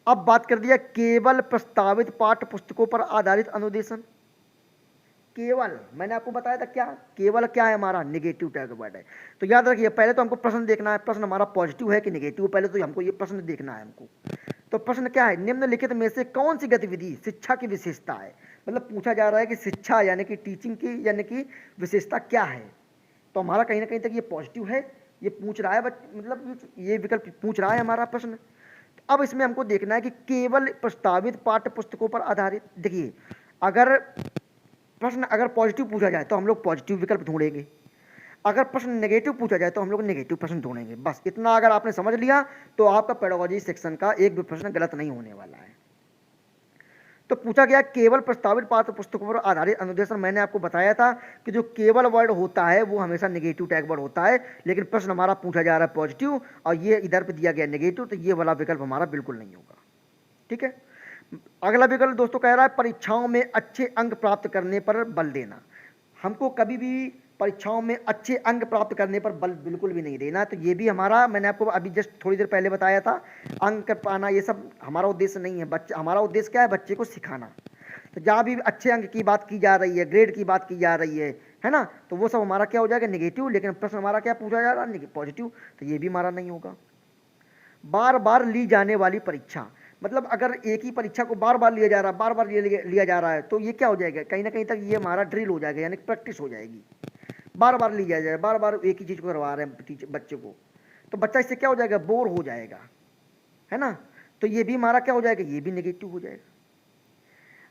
[SPEAKER 1] अब बात कर दिया केवल प्रस्तावित पाठ्य पुस्तकों पर आधारित अनुदेशन। केवल, मैंने आपको बताया था क्या, केवल क्या है हमारा, नेगेटिव टैग वर्ड है। तो याद रखिए पहले तो हमको प्रश्न देखना है, प्रश्न हमारा पॉजिटिव है कि नेगेटिव, पहले तो हमको ये प्रश्न देखना है हमको। तो प्रश्न क्या है, निम्नलिखित में से कौन सी गतिविधि शिक्षा की विशेषता है, मतलब पूछा जा रहा है कि शिक्षा यानी कि टीचिंग की यानी कि विशेषता क्या है। तो हमारा कहीं ना कहीं तक ये पॉजिटिव है, ये पूछ रहा है, मतलब ये विकल्प पूछ रहा है हमारा प्रश्न। अब इसमें हमको देखना है कि केवल प्रस्तावित पाठ्य पुस्तकों पर आधारित। देखिए अगर पॉजिटिव पूछा जाए तो हम लोग पॉजिटिव विकल्प ढूंढेंगे, अगर प्रश्न नेगेटिव पूछा जाए तो हम लोग नेगेटिव प्रश्न ढूंढेंगे। बस इतना अगर आपने समझ लिया तो आपका पेडागोजी सेक्शन का एक भी प्रश्न गलत नहीं होने वाला है। तो पूछा गया केवल प्रस्तावित पाठ्य पुस्तकों पर आधारित अनुदेशन। मैंने आपको बताया था कि जो केवल वर्ड होता है वो हमेशा नेगेटिव टैग वर्ड होता है, लेकिन प्रश्न हमारा पूछा जा रहा है पॉजिटिव और ये इधर पे दिया गया नेगेटिव, तो ये वाला विकल्प हमारा बिल्कुल नहीं होगा। ठीक है, अगला विकल्प दोस्तों कह रहा है परीक्षाओं में अच्छे अंक प्राप्त करने पर बल देना। हमको कभी भी परीक्षाओं में अच्छे अंक प्राप्त करने पर बल बिल्कुल भी नहीं देना। तो ये भी हमारा, मैंने आपको अभी जस्ट थोड़ी देर पहले बताया था, अंक पाना ये सब हमारा उद्देश्य नहीं है। हमारा उद्देश्य क्या है, बच्चे को सिखाना। तो जहाँ भी अच्छे अंक की बात की जा रही है, ग्रेड की बात की जा रही है ना, तो वो सब हमारा क्या हो जाएगा, नेगेटिव। लेकिन प्रश्न हमारा क्या पूछा जा रहा है, पॉजिटिव, तो ये भी हमारा नहीं होगा। बार बार ली जाने वाली परीक्षा, मतलब अगर एक ही परीक्षा को बार बार लिया जा रहा है, बार बार लिया जा रहा है, तो ये क्या हो जाएगा, कहीं ना कहीं तक ये हमारा ड्रिल हो जाएगा, यानी प्रैक्टिस हो जाएगी। बार बार लिया जाए, बार बार एक ही चीज़ को करवा रहे हैं टीचर बच्चे को, तो बच्चा इससे क्या हो जाएगा, बोर हो जाएगा, है ना। तो ये भी हमारा क्या हो जाएगा, ये भी नेगेटिव हो जाएगा।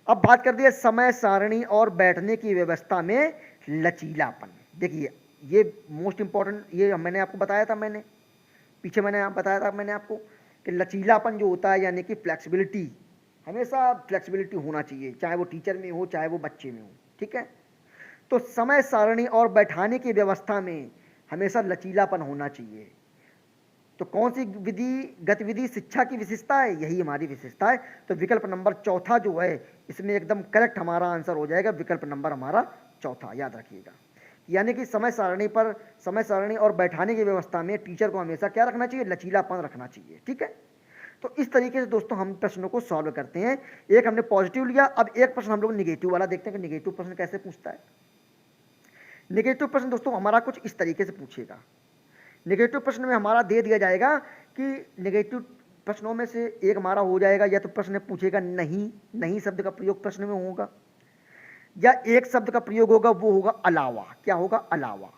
[SPEAKER 1] अब बात कर दिया समय सारणी और बैठने की व्यवस्था में लचीलापन। देखिए ये मोस्ट इंपॉर्टेंट, ये मैंने आपको बताया था, पीछे मैंने बताया था मैंने आपको कि लचीलापन जो होता है, यानी कि फ्लेक्सिबिलिटी, हमेशा फ्लेक्सिबिलिटी होना चाहिए, चाहे वो टीचर में हो चाहे वो बच्चे में हो, ठीक है। तो समय सारणी और बैठाने की व्यवस्था में हमेशा लचीलापन होना चाहिए। तो कौन सी गतिविधि शिक्षा की विशेषता है, यही हमारी विशेषता है। तो विकल्प नंबर चौथा जो है, इसमें एकदम करेक्ट हमारा आंसर हो जाएगा, विकल्प नंबर हमारा चौथा, याद रखिएगा। यानी कि समय सारणी और बैठाने की व्यवस्था में टीचर को हमेशा क्या रखना चाहिए, लचीलापन रखना चाहिए, ठीक है। तो इस तरीके से दोस्तों हम प्रश्नों को सॉल्व करते हैं। एक हमने पॉजिटिव लिया, अब एक प्रश्न हम लोग निगेटिव वाला देखते हैं कि निगेटिव प्रश्न कैसे पूछता है। निगेटिव प्रश्न दोस्तों हमारा कुछ इस तरीके से पूछेगा। निगेटिव प्रश्न में हमारा दे दिया जाएगा कि निगेटिव प्रश्नों में से एक हमारा हो जाएगा, या तो प्रश्न पूछेगा नहीं शब्द का प्रयोग प्रश्न में होगा, या एक शब्द का प्रयोग होगा, वो होगा अलावा। क्या होगा, अलावा।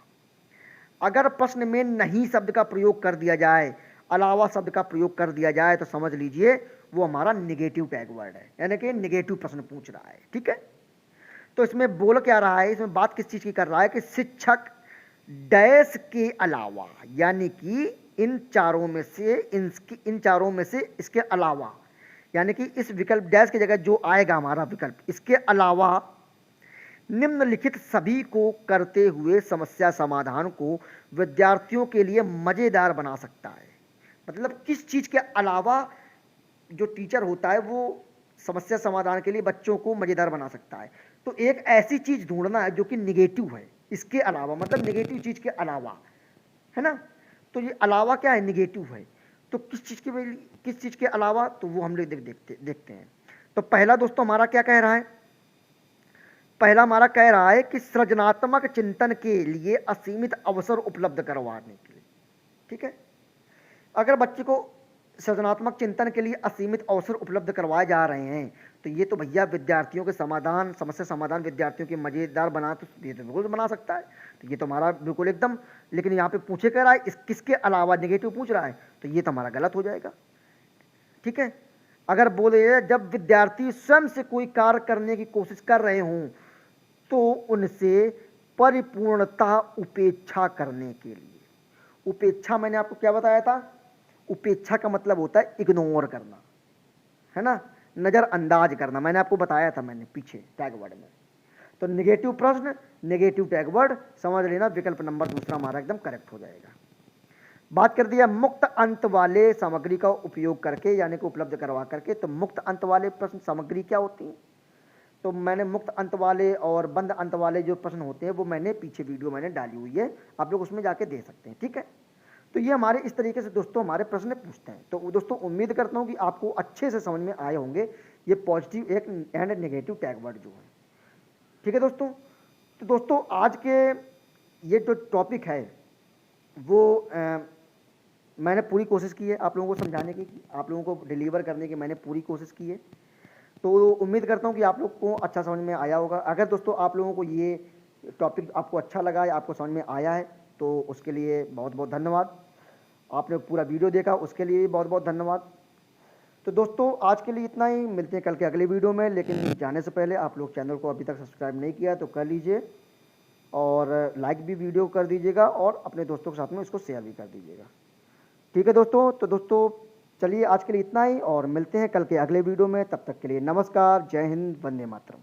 [SPEAKER 1] अगर प्रश्न में नहीं शब्द का प्रयोग कर दिया जाए, अलावा शब्द का प्रयोग कर दिया जाए, तो समझ लीजिए वो हमारा निगेटिव टैग वर्ड है, यानी कि निगेटिव प्रश्न पूछ रहा है, ठीक है। तो इसमें बोल क्या रहा है, इसमें बात किस चीज की कर रहा है कि शिक्षक डैश के अलावा, यानी कि इन चारों में से इसके अलावा, यानी कि इस विकल्प डैश की जगह जो आएगा हमारा विकल्प, इसके अलावा निम्नलिखित सभी को करते हुए समस्या समाधान को विद्यार्थियों के लिए मजेदार बना सकता है। मतलब किस चीज के अलावा जो टीचर होता है वो समस्या समाधान के लिए बच्चों को मजेदार बना सकता है। तो एक ऐसी चीज ढूंढना है जो कि निगेटिव है, इसके अलावा, मतलब निगेटिव चीज के अलावा, है ना। तो ये अलावा क्या है, निगेटिव है। तो किस चीज के अलावा, तो वो हम लोग देखते हैं। तो पहला दोस्तों हमारा क्या कह रहा है, पहला हमारा कह रहा है कि सृजनात्मक चिंतन के लिए असीमित अवसर उपलब्ध करवाने के लिए, ठीक है। अगर बच्चे को सृजनात्मक चिंतन के लिए असीमित अवसर उपलब्ध करवाए जा रहे हैं, तो ये तो भैया विद्यार्थियों के समस्या समाधान विद्यार्थियों के मजेदार बना, तो ये तो बिल्कुल बना सकता है। तो ये तो हमारा बिल्कुल एकदम, लेकिन यहाँ पे पूछे कह रहा है किसके अलावा, निगेटिव पूछ रहा है, तो ये तो हमारा गलत हो जाएगा, ठीक है। अगर बोले जब विद्यार्थी स्वयं से कोई कार्य करने की कोशिश कर रहे हों, तो उनसे परिपूर्णतः उपेक्षा करने के लिए। उपेक्षा मैंने आपको क्या बताया था, उपेक्षा का मतलब होता है इग्नोर करना, है ना, नज़रअंदाज करना, मैंने आपको बताया था पीछे टैग वर्ड में। तो निगेटिव प्रश्न, निगेटिव टैग वर्ड, समझ लेना विकल्प नंबर दूसरा हमारा एकदम करेक्ट हो जाएगा। बात कर दिया मुक्त अंत वाले सामग्री का उपयोग करके, यानी कि उपलब्ध करवा करके। तो मुक्त अंत वाले प्रश्न सामग्री क्या होती है, तो मैंने मुक्त अंत वाले और बंद अंत वाले जो प्रश्न होते हैं वो मैंने पीछे वीडियो मैंने डाली हुई है, आप लोग उसमें जाके दे सकते हैं, ठीक है। तो ये हमारे इस तरीके से दोस्तों हमारे प्रश्न पूछते हैं। तो दोस्तों उम्मीद करता हूँ कि आपको अच्छे से समझ में आए होंगे ये पॉजिटिव एक एंड नेगेटिव टैग वर्ड जो है, ठीक है दोस्तों। तो दोस्तों आज के ये जो टॉपिक है वो मैंने पूरी कोशिश की है आप लोगों को समझाने की, आप लोगों को डिलीवर करने की मैंने पूरी कोशिश की है। तो उम्मीद करता हूँ कि आप लोग को अच्छा समझ में आया होगा। अगर दोस्तों आप लोगों को ये टॉपिक आपको अच्छा लगा या आपको समझ में आया है तो उसके लिए बहुत बहुत धन्यवाद। आपने पूरा वीडियो देखा उसके लिए बहुत बहुत धन्यवाद। तो दोस्तों आज के लिए इतना ही, मिलते हैं कल के अगले वीडियो में। लेकिन जाने से पहले आप लोग चैनल को अभी तक सब्सक्राइब नहीं किया तो कर लीजिए, और लाइक भी वीडियो कर दीजिएगा, और अपने दोस्तों के साथ में इसको शेयर भी कर दीजिएगा, ठीक है दोस्तों। तो दोस्तों चलिए आज के लिए इतना ही, और मिलते हैं कल के अगले वीडियो में। तब तक के लिए नमस्कार, जय हिंद, वंदे मातरम।